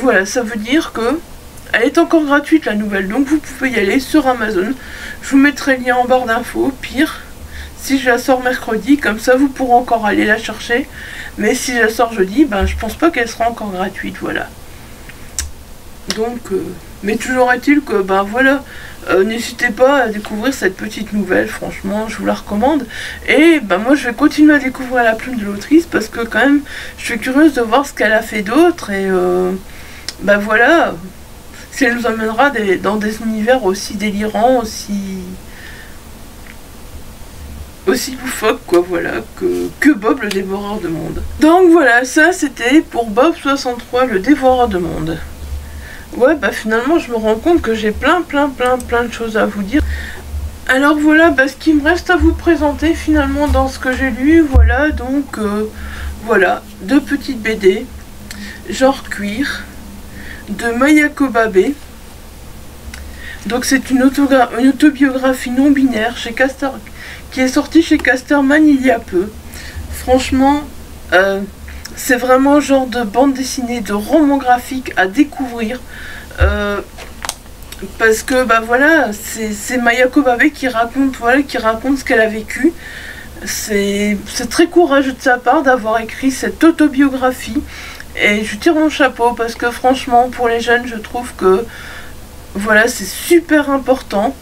voilà, ça veut dire que elle est encore gratuite la nouvelle, donc vous pouvez y aller sur Amazon. Je vous mettrai le lien en barre d'infos. Pire, si je la sors mercredi, comme ça vous pourrez encore aller la chercher. Mais si je la sors jeudi, ben je pense pas qu'elle sera encore gratuite, voilà. Donc, mais toujours est-il que, ben voilà, n'hésitez pas à découvrir cette petite nouvelle, franchement, je vous la recommande. Et ben moi je vais continuer à découvrir la plume de l'autrice, parce que quand même, je suis curieuse de voir ce qu'elle a fait d'autre, et ben voilà... Si elle nous emmènera dans des univers aussi délirants, aussi loufoques, quoi, voilà, que Bob le dévoreur de monde. Donc voilà, ça c'était pour Bob 63, le dévoreur de monde. Ouais, bah finalement je me rends compte que j'ai plein de choses à vous dire. Alors voilà, bah, ce qu'il me reste à vous présenter finalement dans ce que j'ai lu, voilà, donc voilà, 2 petites BD, genre cuir, de Maya Kobabe. Donc c'est une autobiographie non binaire qui est sortie chez Casterman il y a peu. Franchement, c'est vraiment genre de bande dessinée, de roman graphique à découvrir. Parce que bah voilà, c'est Maya Kobabe qui raconte, voilà, qui raconte ce qu'elle a vécu. C'est très courageux de sa part d'avoir écrit cette autobiographie. Et je tire mon chapeau parce que franchement pour les jeunes je trouve que voilà c'est super important.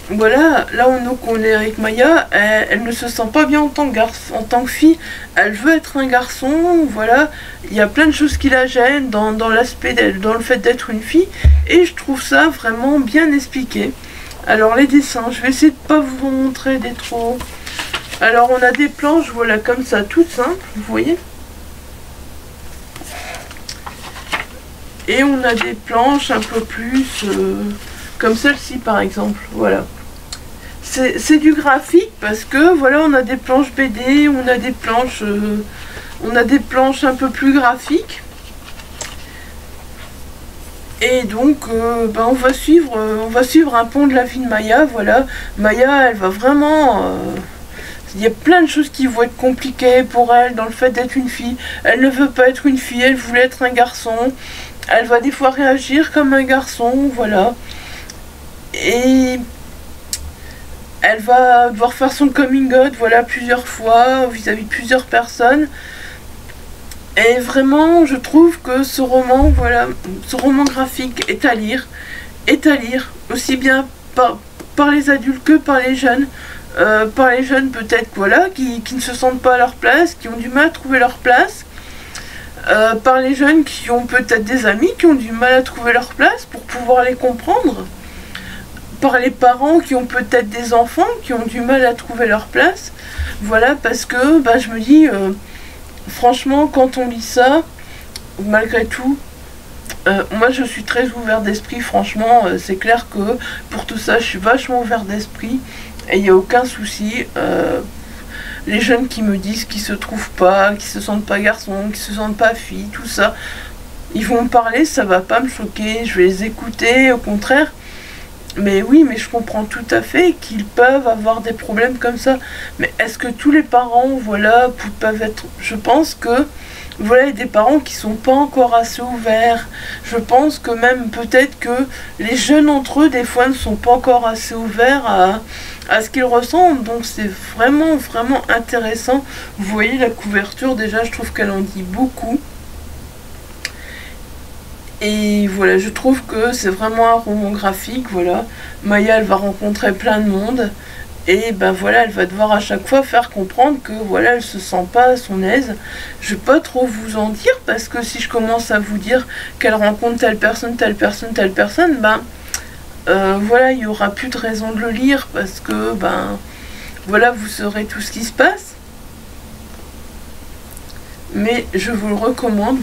Voilà, là on est avec Maya, elle ne se sent pas bien en tant que fille, elle veut être un garçon, voilà, il y a plein de choses qui la gênent dans le fait d'être une fille, et je trouve ça vraiment bien expliqué. Alors les dessins, je vais essayer de pas vous montrer des trop. Alors on a des planches, voilà, comme ça, toutes simples, vous voyez. Et on a des planches un peu plus comme celle-ci par exemple, voilà. C'est du graphique parce que voilà, on a des planches BD, on a des planches un peu plus graphiques. Et donc ben, on va suivre un pont de la vie de Maya, voilà. Maya, elle va vraiment il y a plein de choses qui vont être compliquées pour elle dans le fait d'être une fille. Elle ne veut pas être une fille, elle voulait être un garçon. Elle va des fois réagir comme un garçon, voilà. Et elle va devoir faire son coming out, voilà, plusieurs fois, vis-à-vis de plusieurs personnes. Et vraiment, je trouve que ce roman, voilà, ce roman graphique est à lire, aussi bien par les adultes que par les jeunes. Par les jeunes peut-être, voilà, qui ne se sentent pas à leur place, qui ont du mal à trouver leur place. Par les jeunes qui ont peut-être des amis qui ont du mal à trouver leur place pour pouvoir les comprendre. Par les parents qui ont peut-être des enfants qui ont du mal à trouver leur place. Voilà, parce que bah, je me dis, franchement, quand on lit ça, malgré tout, moi je suis très ouvert d'esprit, franchement, c'est clair que pour tout ça, je suis vachement ouvert d'esprit et il n'y a aucun souci. Les jeunes qui me disent qu'ils se trouvent pas, qu'ils se sentent pas garçons, qu'ils se sentent pas filles, tout ça, ils vont me parler, ça va pas me choquer, je vais les écouter, au contraire. Mais oui, mais je comprends tout à fait qu'ils peuvent avoir des problèmes comme ça. Mais est-ce que tous les parents, voilà, peuvent être... Je pense que voilà, et des parents qui sont pas encore assez ouverts. Je pense que même peut-être que les jeunes entre eux, des fois, ne sont pas encore assez ouverts à ce qu'ils ressentent. Donc c'est vraiment, vraiment intéressant. Vous voyez la couverture, déjà, je trouve qu'elle en dit beaucoup. Et voilà, je trouve que c'est vraiment un roman graphique, voilà. Maya, elle va rencontrer plein de monde. Et ben voilà, elle va devoir à chaque fois faire comprendre que voilà, elle se sent pas à son aise. Je vais pas trop vous en dire parce que si je commence à vous dire qu'elle rencontre telle personne, telle personne, telle personne, ben voilà, il y aura plus de raison de le lire parce que ben voilà, vous saurez tout ce qui se passe. Mais je vous le recommande.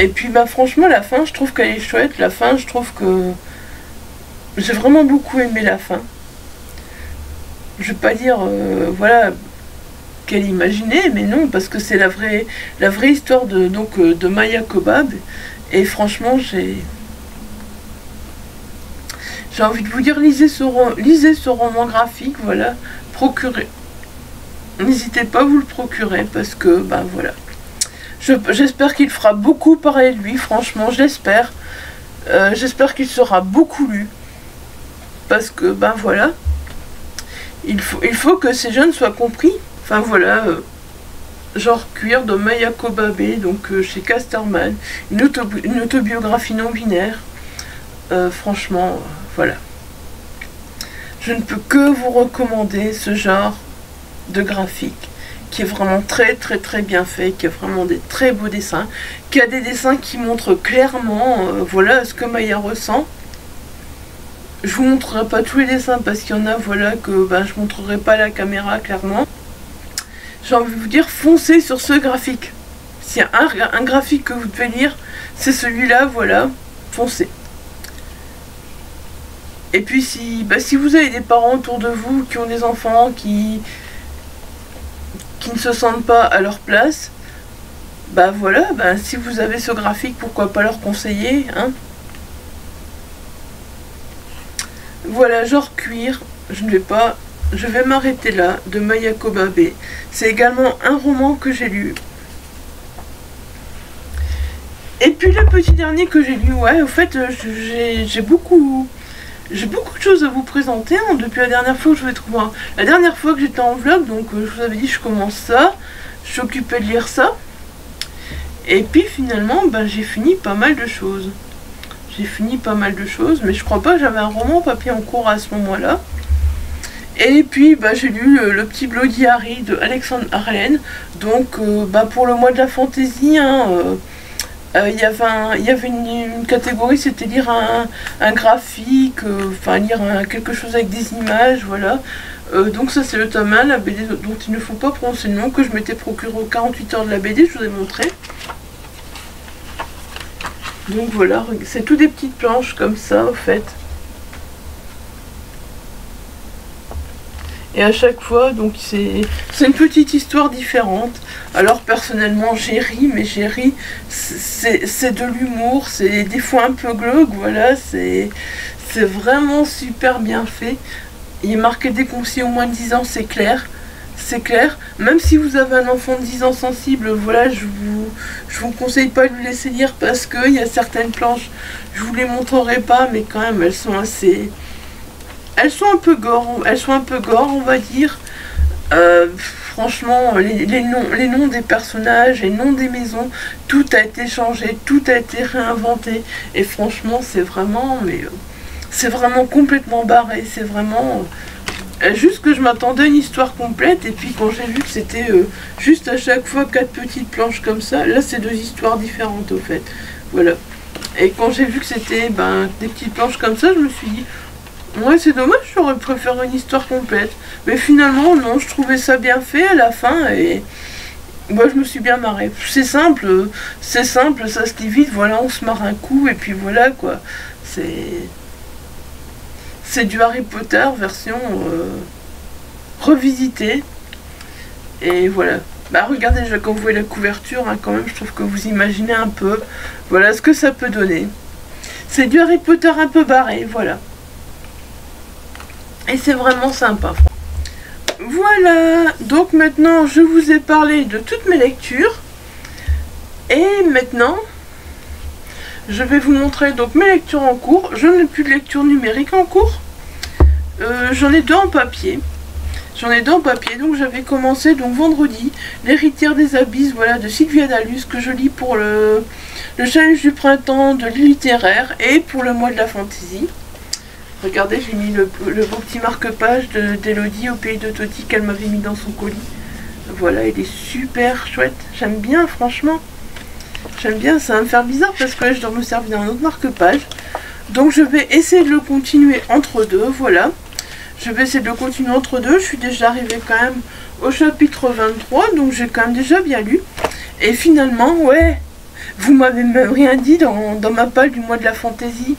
Et puis bah franchement, la fin, je trouve qu'elle est chouette. La fin, je trouve que j'ai vraiment beaucoup aimé la fin. Je vais pas dire voilà qu'elle imaginait, mais non, parce que c'est la vraie histoire de Maya Kobab. Et franchement, j'ai envie de vous dire, lisez ce roman graphique, voilà, procurez. N'hésitez pas à vous le procurer parce que ben voilà. J'espère qu'il fera beaucoup parler de lui, franchement, j'espère. J'espère qu'il sera beaucoup lu. Parce que ben voilà. Il faut que ces jeunes soient compris. Enfin voilà, genre cuir de Maya Kobabe, donc chez Casterman, une autobiographie non binaire. Franchement, voilà. Je ne peux que vous recommander ce genre de graphique, qui est vraiment très très très bien fait, qui a vraiment des très beaux dessins, qui a des dessins qui montrent clairement, voilà, ce que Maya ressent. Je vous montrerai pas tous les dessins parce qu'il y en a, voilà, que ben, je montrerai pas à la caméra clairement. J'ai envie de vous dire, foncez sur ce graphique. S'il y a un graphique que vous devez lire, c'est celui-là, voilà, foncez. Et puis si vous avez des parents autour de vous qui ont des enfants qui ne se sentent pas à leur place, bah voilà, bah si vous avez ce graphique, pourquoi pas leur conseiller, hein. Voilà, genre cuir, je vais m'arrêter là, de Maya Kobabe. C'est également un roman que j'ai lu. Et puis le petit dernier que j'ai lu, ouais, au fait, j'ai beaucoup de choses à vous présenter, hein, depuis la dernière fois que je vais trouver. La dernière fois que j'étais en vlog, donc je vous avais dit je commence ça, je suis occupée de lire ça. Et puis finalement, ben, j'ai fini pas mal de choses. Mais je crois pas que j'avais un roman papier en cours à ce moment-là. Et puis bah, j'ai lu le petit Bloody Harry de Alexandre Harlan. Donc bah, pour le mois de la fantaisie, hein, il y avait une catégorie, c'était lire un graphique, enfin lire quelque chose avec des images, voilà. Donc ça c'est le tome 1, la BD dont il ne faut pas prononcer le nom, que je m'étais procuré aux 48 heures de la BD, je vous ai montré. Donc voilà, c'est tout des petites planches comme ça, au fait. Et à chaque fois, donc c'est une petite histoire différente. Alors personnellement, j'ai ri, mais j'ai ri, c'est de l'humour, c'est des fois un peu glauque, voilà, c'est vraiment super bien fait. Il est marqué dès qu'on s'y au moins de 10 ans, c'est clair. C'est clair, même si vous avez un enfant de 10 ans sensible, voilà, je vous conseille pas de le laisser lire parce qu'il y a certaines planches, je vous les montrerai pas, mais quand même elles sont assez... Elles sont un peu gore, on va dire. Franchement, les noms des personnages, les noms des maisons, tout a été changé, tout a été réinventé. Et franchement, c'est vraiment complètement barré, c'est vraiment... Juste que je m'attendais à une histoire complète, et puis quand j'ai vu que c'était juste à chaque fois 4 petites planches comme ça, là c'est 2 histoires différentes au fait, voilà. Et quand j'ai vu que c'était des petites planches comme ça, je me suis dit, ouais c'est dommage, j'aurais préféré une histoire complète. Mais finalement non, je trouvais ça bien fait à la fin, et moi je me suis bien marrée. C'est simple, ça se lit vite, voilà, on se marre un coup, et puis voilà quoi, c'est du Harry Potter version revisitée. Et voilà. Bah regardez déjà quand vous voyez la couverture, hein, quand même je trouve que vous imaginez un peu. Voilà ce que ça peut donner. C'est du Harry Potter un peu barré, voilà. Et c'est vraiment sympa. Voilà. Donc maintenant je vous ai parlé de toutes mes lectures. Et maintenant, je vais vous montrer donc mes lectures en cours. Je n'ai plus de lecture numérique en cours. J'en ai deux en papier. Donc j'avais commencé donc vendredi, L'héritière des abysses, voilà, de Sylvia Dalus, que je lis pour le challenge du printemps de littéraire et pour le mois de la fantaisie. Regardez, j'ai mis le beau petit marque-page d'Elodie au pays de Toti qu'elle m'avait mis dans son colis. Voilà, il est super chouette. J'aime bien, franchement. J'aime bien, ça va me faire bizarre parce que là, je dois me servir d'un autre marque-page. Donc je vais essayer de le continuer entre deux, voilà. Je vais essayer de le continuer entre deux. Je suis déjà arrivée quand même au chapitre 23, donc j'ai quand même déjà bien lu. Et finalement, ouais, vous m'avez même rien dit dans ma palle du mois de la fantaisie.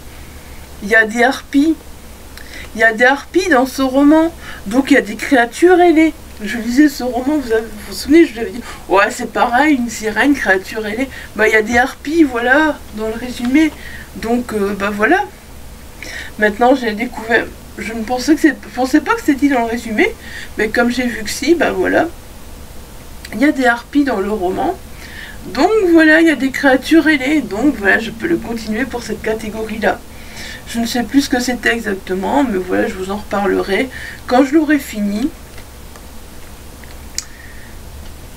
Il y a des harpies. Il y a des harpies dans ce roman. Donc il y a des créatures ailées. Je lisais ce roman, vous vous souvenez, je vous avais dit, ouais, c'est pareil, une sirène, créature ailée. Bah, il y a des harpies, voilà, dans le résumé. Donc, bah voilà. Maintenant, j'ai découvert. Je ne pensais pas que c'était dit dans le résumé, mais comme j'ai vu que si, bah voilà. Il y a des harpies dans le roman. Donc voilà, il y a des créatures ailées. Donc voilà, je peux le continuer pour cette catégorie-là. Je ne sais plus ce que c'était exactement, mais voilà, je vous en reparlerai quand je l'aurai fini.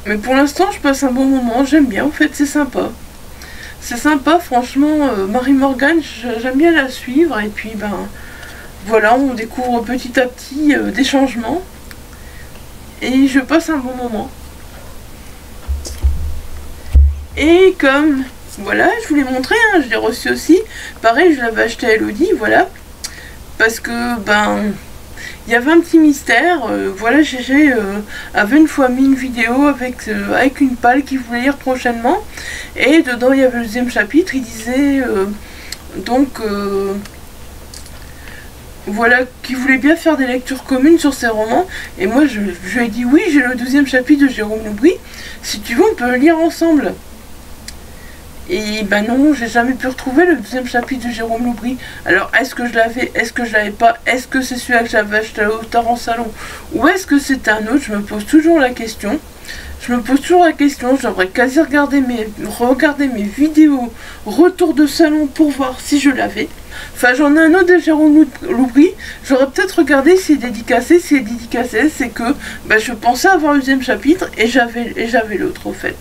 Mais pour l'instant, je passe un bon moment, j'aime bien, en fait, c'est sympa. C'est sympa, franchement, Marie Morgan, j'aime bien la suivre, et puis, ben, voilà, on découvre petit à petit des changements. Et je passe un bon moment. Et comme, voilà, je vous l'ai montré, hein, je l'ai reçu aussi. Pareil, je l'avais acheté à Elodie, voilà. Parce que, ben, il y avait un petit mystère. Voilà, GG avait une fois mis une vidéo avec une palle qu'il voulait lire prochainement. Et dedans, il y avait le deuxième chapitre. Il disait, voilà, qu'il voulait bien faire des lectures communes sur ses romans. Et moi, je lui ai dit, oui, j'ai le 12e chapitre de Jérôme Loubry. Si tu veux, on peut le lire ensemble. Et ben non, j'ai jamais pu retrouver le 12e chapitre de Jérôme Loubry. Alors, est-ce que je l'avais, est-ce que je l'avais pas, est-ce que c'est celui-là que j'avais acheté à l'auteur en salon, ou est-ce que c'est un autre? Je me pose toujours la question. J'aurais quasi regardé mes vidéos retour de salon pour voir si je l'avais. Enfin, j'en ai un autre de Jérôme Loubry. J'aurais peut-être regardé s'il est dédicacé. S'il est dédicacé, c'est que ben, je pensais avoir le 12e chapitre et j'avais l'autre, au fait.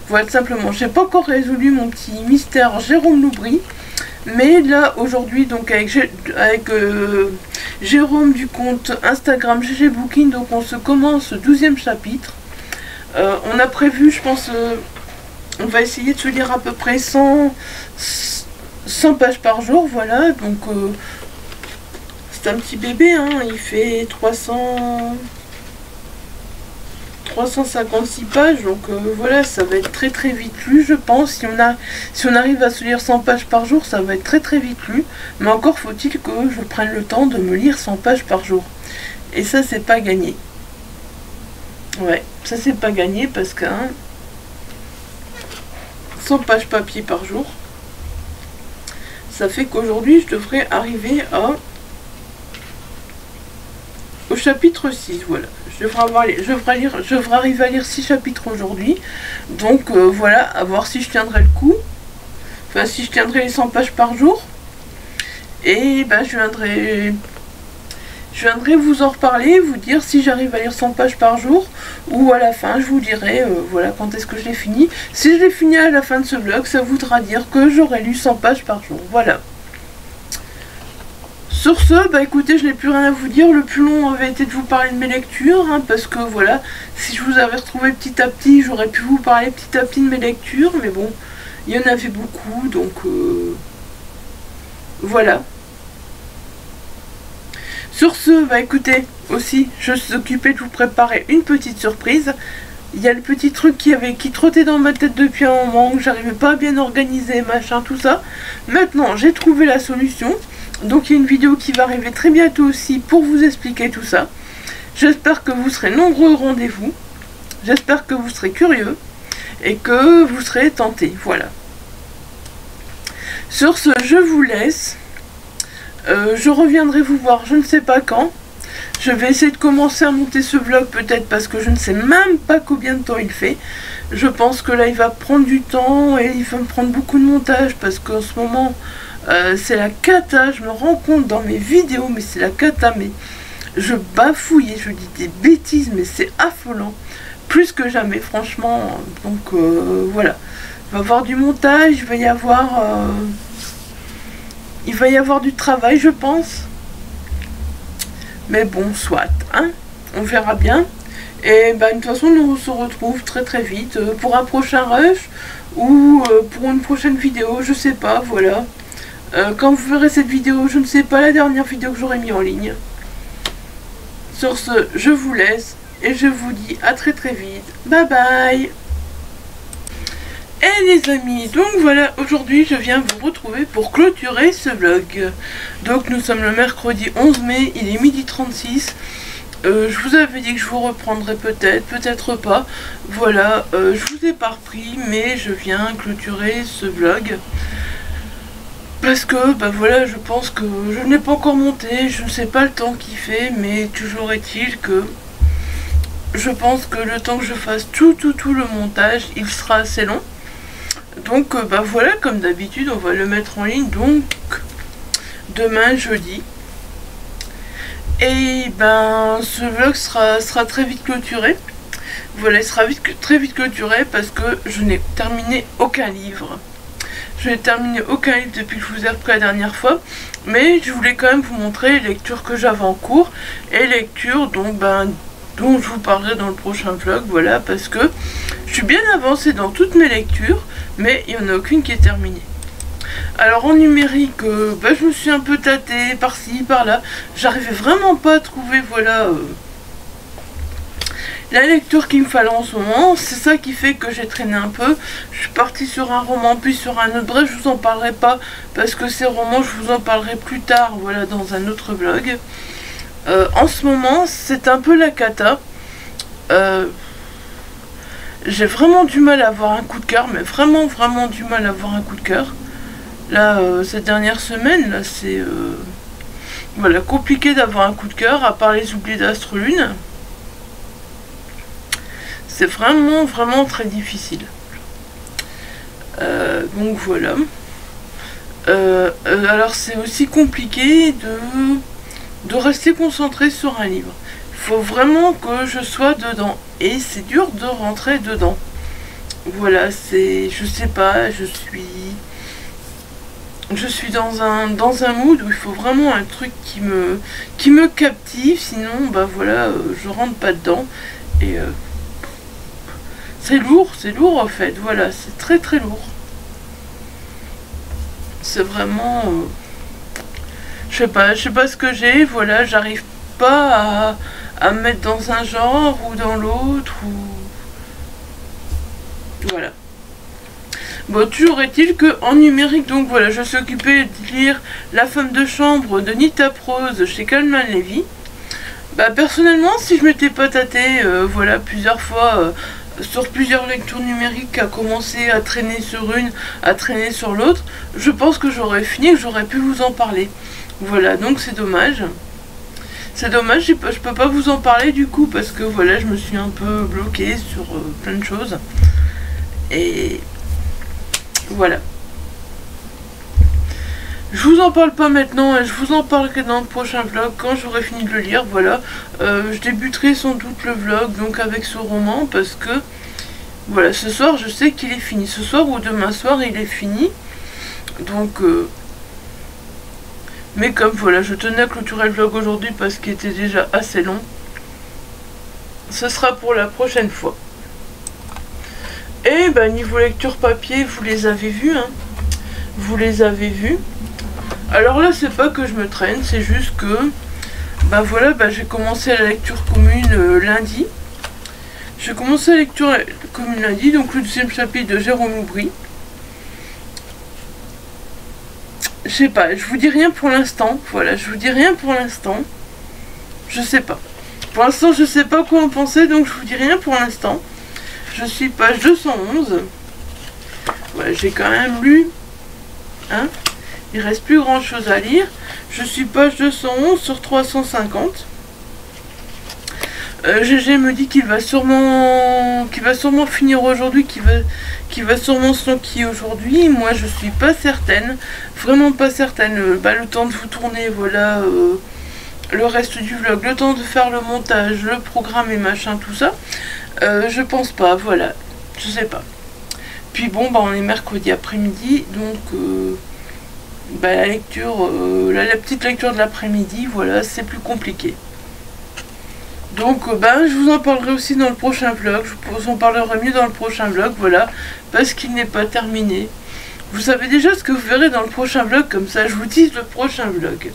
Voilà, simplement. J'ai pas encore résolu mon petit mystère Jérôme Loubry. Mais là, aujourd'hui, donc avec Jérôme du compte Instagram GG Booking, donc on se commence le 12e chapitre. On a prévu, je pense, on va essayer de se lire à peu près 100 pages par jour, voilà. Donc, c'est un petit bébé, hein, il fait 356 pages, donc voilà, ça va être très très vite lu, je pense. Si on arrive à se lire 100 pages par jour, ça va être très très vite lu. Mais encore faut-il que je prenne le temps de me lire 100 pages par jour. Et ça, c'est pas gagné. Ouais, ça c'est pas gagné parce que 100 pages papier par jour, ça fait qu'aujourd'hui, je devrais arriver au chapitre 6, voilà. Je devrais arriver à lire 6 chapitres aujourd'hui. Donc voilà, à voir si je tiendrai le coup. Enfin, si je tiendrai les 100 pages par jour. Et ben, je viendrai vous en reparler, vous dire si j'arrive à lire 100 pages par jour. Ou à la fin, je vous dirai, voilà, quand est-ce que je l'ai fini. Si je l'ai fini à la fin de ce vlog, ça voudra dire que j'aurai lu 100 pages par jour. Voilà. Sur ce, bah écoutez, je n'ai plus rien à vous dire. Le plus long avait été de vous parler de mes lectures, hein, parce que voilà, si je vous avais retrouvé petit à petit, j'aurais pu vous parler petit à petit de mes lectures, mais bon, il y en avait beaucoup, donc voilà. Sur ce, bah écoutez, aussi, je suis occupée de vous préparer une petite surprise. Il y a le petit truc qui trottait dans ma tête depuis un moment, que j'arrivais pas à bien organiser, machin, tout ça. Maintenant, j'ai trouvé la solution. Donc il y a une vidéo qui va arriver très bientôt aussi pour vous expliquer tout ça. J'espère que vous serez nombreux au rendez-vous. J'espère que vous serez curieux et que vous serez tentés. Voilà. Sur ce, je vous laisse. Je reviendrai vous voir, je ne sais pas quand. Je vais essayer de commencer à monter ce vlog peut-être parce que je ne sais même pas combien de temps il fait. Je pense que là il va prendre du temps et il va me prendre beaucoup de montage parce qu'en ce moment c'est la cata. Je me rends compte dans mes vidéos, mais c'est la cata, mais je bafouille et je dis des bêtises, mais c'est affolant. Plus que jamais franchement. Donc voilà. Il va y avoir du montage, il va y avoir du travail je pense. Mais bon, soit, hein, on verra bien. Et bah, de toute façon, nous se retrouve très vite pour un prochain rush ou pour une prochaine vidéo, je sais pas, voilà. Quand vous verrez cette vidéo, je ne sais pas la dernière vidéo que j'aurai mis en ligne. Sur ce, je vous laisse et je vous dis à très vite. Bye bye. Et les amis, donc voilà, aujourd'hui je viens vous retrouver pour clôturer ce vlog. Donc nous sommes le mercredi 11 mai, il est 12h36. Je vous avais dit que je vous reprendrai peut-être, peut-être pas. Voilà, je vous ai pas repris, mais je viens clôturer ce vlog. Parce que, bah voilà, je pense que je n'ai pas encore monté, je ne sais pas le temps qu'il fait, mais toujours est-il que je pense que le temps que je fasse tout le montage, il sera assez long. Donc bah voilà, comme d'habitude on va le mettre en ligne donc demain jeudi. Et ben ce vlog sera très vite clôturé. Voilà, il sera très vite clôturé parce que je n'ai terminé aucun livre. Je n'ai terminé aucun livre depuis que je vous ai repris la dernière fois. Mais je voulais quand même vous montrer les lectures que j'avais en cours. Et lectures donc dont je vous parlerai dans le prochain vlog, voilà, parce que je suis bien avancée dans toutes mes lectures, mais il n'y en a aucune qui est terminée. Alors en numérique, je me suis un peu tâtée par-ci, par-là, j'arrivais vraiment pas à trouver, voilà, la lecture qu'il me fallait en ce moment. C'est ça qui fait que j'ai traîné un peu. Je suis partie sur un roman, puis sur un autre, bref, je vous en parlerai pas, parce que ces romans, je vous en parlerai plus tard, voilà, dans un autre vlog. En ce moment, c'est un peu la cata. J'ai vraiment du mal à avoir un coup de cœur, mais vraiment du mal à avoir un coup de cœur. Là, cette dernière semaine, là, c'est voilà, compliqué d'avoir un coup de cœur, à part les oubliés d'Astre Lune. C'est vraiment très difficile. Donc voilà. Alors c'est aussi compliqué de rester concentré sur un livre. Il faut vraiment que je sois dedans. Et c'est dur de rentrer dedans. Voilà, c'est... Je sais pas, je suis dans un mood où il faut vraiment un truc qui me captive. Sinon, bah voilà, je rentre pas dedans. Et c'est lourd en fait. Voilà, c'est très lourd. C'est vraiment... je sais pas ce que j'ai, voilà, j'arrive pas à me mettre dans un genre ou dans l'autre, ou... Voilà. Bon, toujours est-il que en numérique, donc voilà, je suis occupée de lire La femme de chambre de Nita Prose chez Calman Levy. Bah personnellement, si je m'étais pas tâtée, voilà, plusieurs fois... sur plusieurs lectures numériques, à commencer à traîner sur une, à traîner sur l'autre, je pense que j'aurais fini et que j'aurais pu vous en parler. Voilà, donc c'est dommage. C'est dommage, je peux pas vous en parler du coup, parce que voilà, je me suis un peu bloquée sur plein de choses. Et voilà. Je vous en parle pas maintenant, je vous en parlerai dans le prochain vlog quand j'aurai fini de le lire, voilà. Je débuterai sans doute le vlog donc avec ce roman parce que voilà, ce soir je sais qu'il est fini. Ce soir ou demain soir il est fini. Donc mais comme voilà, je tenais à clôturer le vlog aujourd'hui parce qu'il était déjà assez long. Ce sera pour la prochaine fois. Et bah niveau lecture papier, vous les avez vus, hein. Vous les avez vus. Alors là, c'est pas que je me traîne, c'est juste que bah voilà, j'ai commencé la lecture commune lundi. J'ai commencé la lecture commune lundi, donc le deuxième chapitre de Jérôme Aubry. Je sais pas, je vous dis rien pour l'instant. Voilà, je vous dis rien pour l'instant. Je sais pas. Pour l'instant, je sais pas quoi en penser, donc je vous dis rien pour l'instant. Je suis page 211. Voilà, j'ai quand même lu. Hein? Il reste plus grand chose à lire. Je suis page 211 sur 350. GG me dit qu'il va sûrement finir aujourd'hui, qu'il va sûrement se lancer aujourd'hui. Moi je suis pas certaine, vraiment pas certaine. Le temps de vous tourner, voilà, le reste du vlog, le temps de faire le montage, le programme et machin, tout ça. Je pense pas, voilà, je sais pas. Puis bon, on est mercredi après-midi, donc la lecture, la petite lecture de l'après-midi, voilà, c'est plus compliqué. Donc je vous en parlerai aussi dans le prochain vlog, je vous en parlerai mieux dans le prochain vlog, voilà, parce qu'il n'est pas terminé. Vous savez déjà ce que vous verrez dans le prochain vlog, comme ça je vous dis le prochain vlog.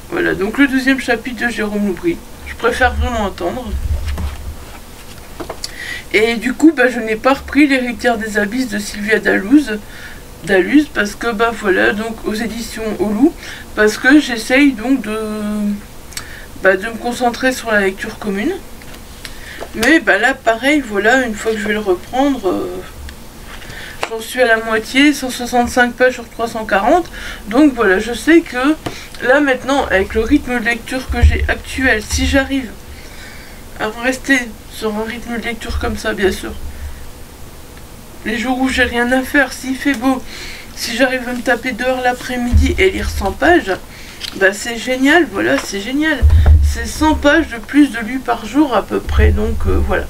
Voilà, donc le 12e chapitre de Jérôme Loubry, je préfère vraiment attendre. Et du coup, je n'ai pas repris L'héritière des abysses de Sylvia Dallouz, parce que voilà, donc aux éditions Au Loup, parce que j'essaye donc de me concentrer sur la lecture commune. Mais là pareil, voilà, une fois que je vais le reprendre, j'en suis à la moitié, 165 pages sur 340. Donc voilà, je sais que là maintenant, avec le rythme de lecture que j'ai actuel, si j'arrive à rester sur un rythme de lecture comme ça, bien sûr, les jours où j'ai rien à faire, s'il fait beau, si j'arrive à me taper dehors l'après-midi et lire 100 pages, c'est génial, voilà, c'est génial. C'est 100 pages de plus de lu par jour à peu près, donc voilà.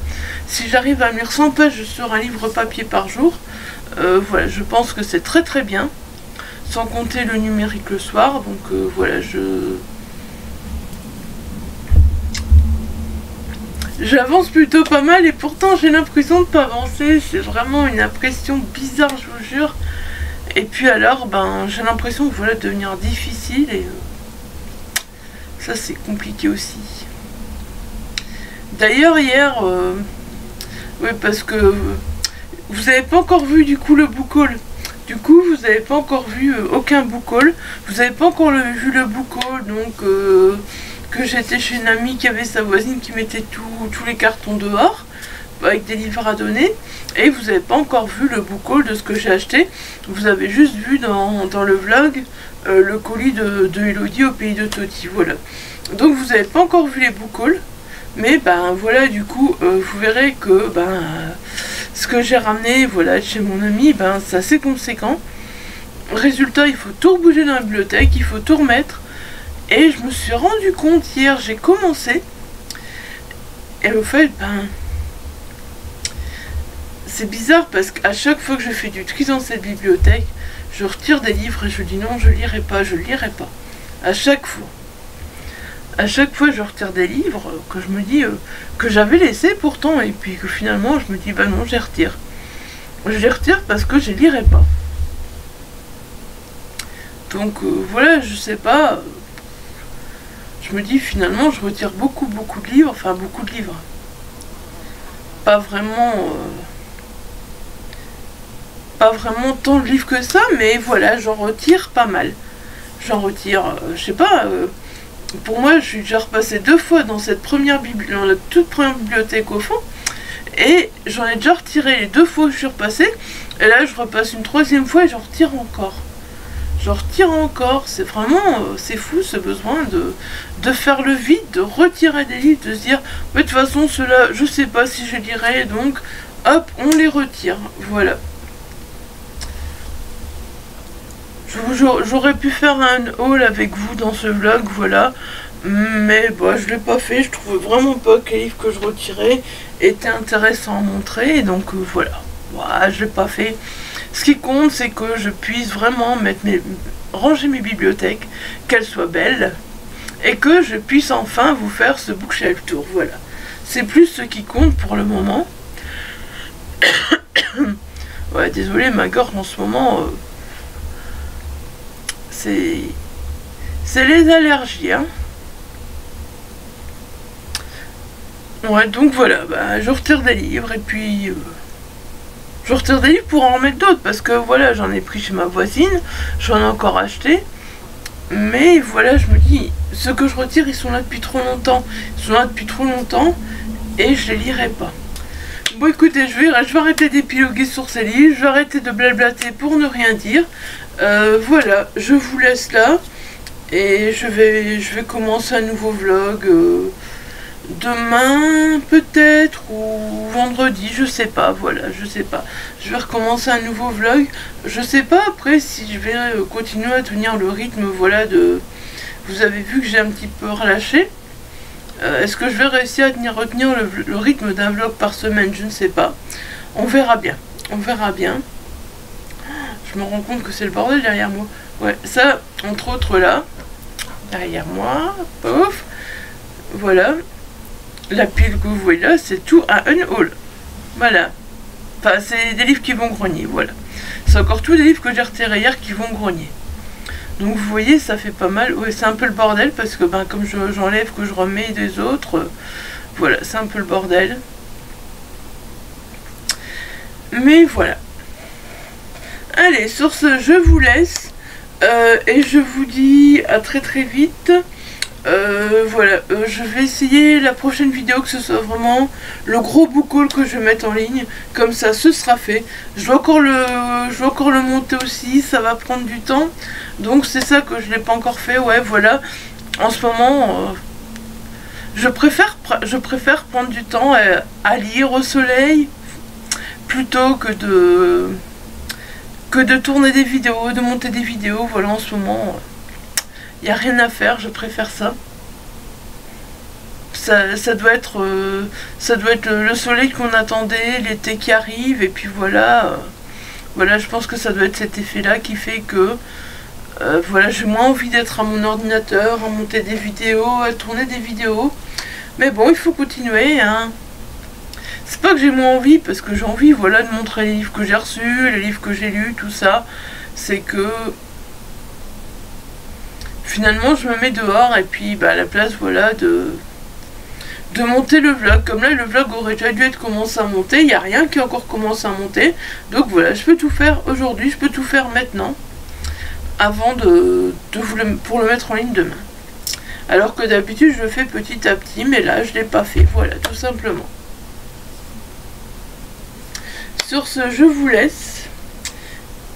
Si j'arrive à lire 100 pages sur un livre papier par jour, voilà, je pense que c'est très très bien, sans compter le numérique le soir, donc voilà, j'avance plutôt pas mal et pourtant j'ai l'impression de pas avancer, c'est vraiment une impression bizarre, je vous jure. Et puis alors, j'ai l'impression que voilà, de devenir difficile et ça c'est compliqué aussi. D'ailleurs hier, oui, parce que vous n'avez pas encore vu du coup le book haul. Du coup vous n'avez pas encore vu aucun book haul. Vous n'avez pas encore vu le book haul, donc que j'étais chez une amie qui avait sa voisine qui mettait tous les cartons dehors avec des livres à donner. Et vous n'avez pas encore vu le book haul de ce que j'ai acheté. Vous avez juste vu dans le vlog le colis de Elodie au pays de Toti, voilà. Donc vous n'avez pas encore vu les book hauls, mais voilà, du coup vous verrez que ce que j'ai ramené, voilà, chez mon ami, c'est assez conséquent. Résultat, il faut tout rebouger dans la bibliothèque, il faut tout remettre. Et je me suis rendu compte hier, j'ai commencé, et au fait, c'est bizarre parce qu'à chaque fois que je fais du tri dans cette bibliothèque, je retire des livres et je dis non, je lirai pas, je lirai pas. À chaque fois. À chaque fois, je retire des livres que je me dis que j'avais laissés pourtant, et puis que finalement, je me dis non, je les retire. Je les retire parce que je les lirai pas. Donc voilà, je sais pas. Je me dis finalement, je retire beaucoup de livres, enfin beaucoup de livres. Pas vraiment tant de livres que ça, mais voilà, j'en retire pas mal. J'en retire, je sais pas, pour moi, je suis déjà repassée 2 fois dans cette dans la toute première bibliothèque au fond, et j'en ai déjà retiré les 2 fois que je suis repassée, et là je repasse une 3e fois et j'en retire encore. J'en retire encore, c'est vraiment, c'est fou ce besoin de faire le vide, de retirer des livres, de se dire, de toute façon ceux-là, je sais pas si je lirai, donc hop, on les retire, voilà. J'aurais pu faire un haul avec vous dans ce vlog, voilà, mais je l'ai pas fait, je trouvais vraiment pas que les livres que je retirais étaient intéressants à montrer, donc voilà, je l'ai pas fait. Ce qui compte, c'est que je puisse vraiment ranger mes bibliothèques, qu'elles soient belles, et que je puisse enfin vous faire ce bookshelf tour, voilà. C'est plus ce qui compte pour le moment. Ouais, désolé, ma gorge en ce moment... c'est les allergies, hein. Ouais, donc voilà, je retire des livres et puis je retire des livres pour en remettre d'autres parce que voilà, j'en ai pris chez ma voisine, j'en ai encore acheté, mais voilà, je me dis, ceux que je retire, ils sont là depuis trop longtemps, et je les lirai pas. Bon, écoutez, je vais arrêter d'épiloguer sur ces livres, je vais arrêter de blablater pour ne rien dire. Voilà, je vous laisse là et je vais commencer un nouveau vlog. demain peut-être, ou vendredi, je sais pas, voilà, je sais pas. Je vais recommencer un nouveau vlog. Je sais pas après si je vais continuer à tenir le rythme, voilà, de... Vous avez vu que j'ai un petit peu relâché. Est-ce que je vais réussir à retenir le rythme d'un vlog par semaine? Je ne sais pas. On verra bien. On verra bien. Je me rends compte que c'est le bordel derrière moi. Ouais, ça, entre autres là, derrière moi, pouf, voilà. La pile que vous voyez là, c'est tout un unhaul. Voilà. Enfin, c'est des livres qui vont grogner, voilà. C'est encore tous les livres que j'ai retirés hier qui vont grogner. Donc vous voyez, ça fait pas mal. Ouais, c'est un peu le bordel parce que ben, comme j'enlève, que je remets des autres, voilà, c'est un peu le bordel. Mais voilà. Allez, sur ce, je vous laisse. Et je vous dis à très très vite. Voilà, je vais essayer la prochaine vidéo que ce soit vraiment le gros book haul que je vais mettre en ligne. Comme ça, ce sera fait. Je dois encore le monter aussi, ça va prendre du temps. Donc c'est ça que je n'ai pas encore fait. Ouais, voilà. En ce moment, je préfère prendre du temps à lire au soleil plutôt que de tourner des vidéos, de monter des vidéos. Voilà, en ce moment... Il n'y a rien à faire, je préfère ça. Ça doit être le soleil qu'on attendait, l'été qui arrive, et puis voilà. Voilà, je pense que ça doit être cet effet-là qui fait que voilà, j'ai moins envie d'être à mon ordinateur, à monter des vidéos, à tourner des vidéos. Mais bon, il faut continuer, hein. C'est pas que j'ai moins envie, parce que j'ai envie, voilà, de montrer les livres que j'ai reçus, les livres que j'ai lus, tout ça. C'est que... Finalement, je me mets dehors et puis bah, à la place, voilà, de monter le vlog. Comme là, le vlog aurait déjà dû être commencé à monter. Il n'y a rien qui a encore commencé à monter. Donc voilà, je peux tout faire aujourd'hui, je peux tout faire maintenant. Avant pour le mettre en ligne demain. Alors que d'habitude, je le fais petit à petit. Mais là, je ne l'ai pas fait. Voilà, tout simplement. Sur ce, je vous laisse.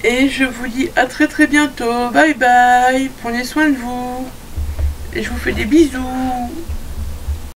Et je vous dis à très très bientôt. Bye bye. Prenez soin de vous. Et je vous fais des bisous.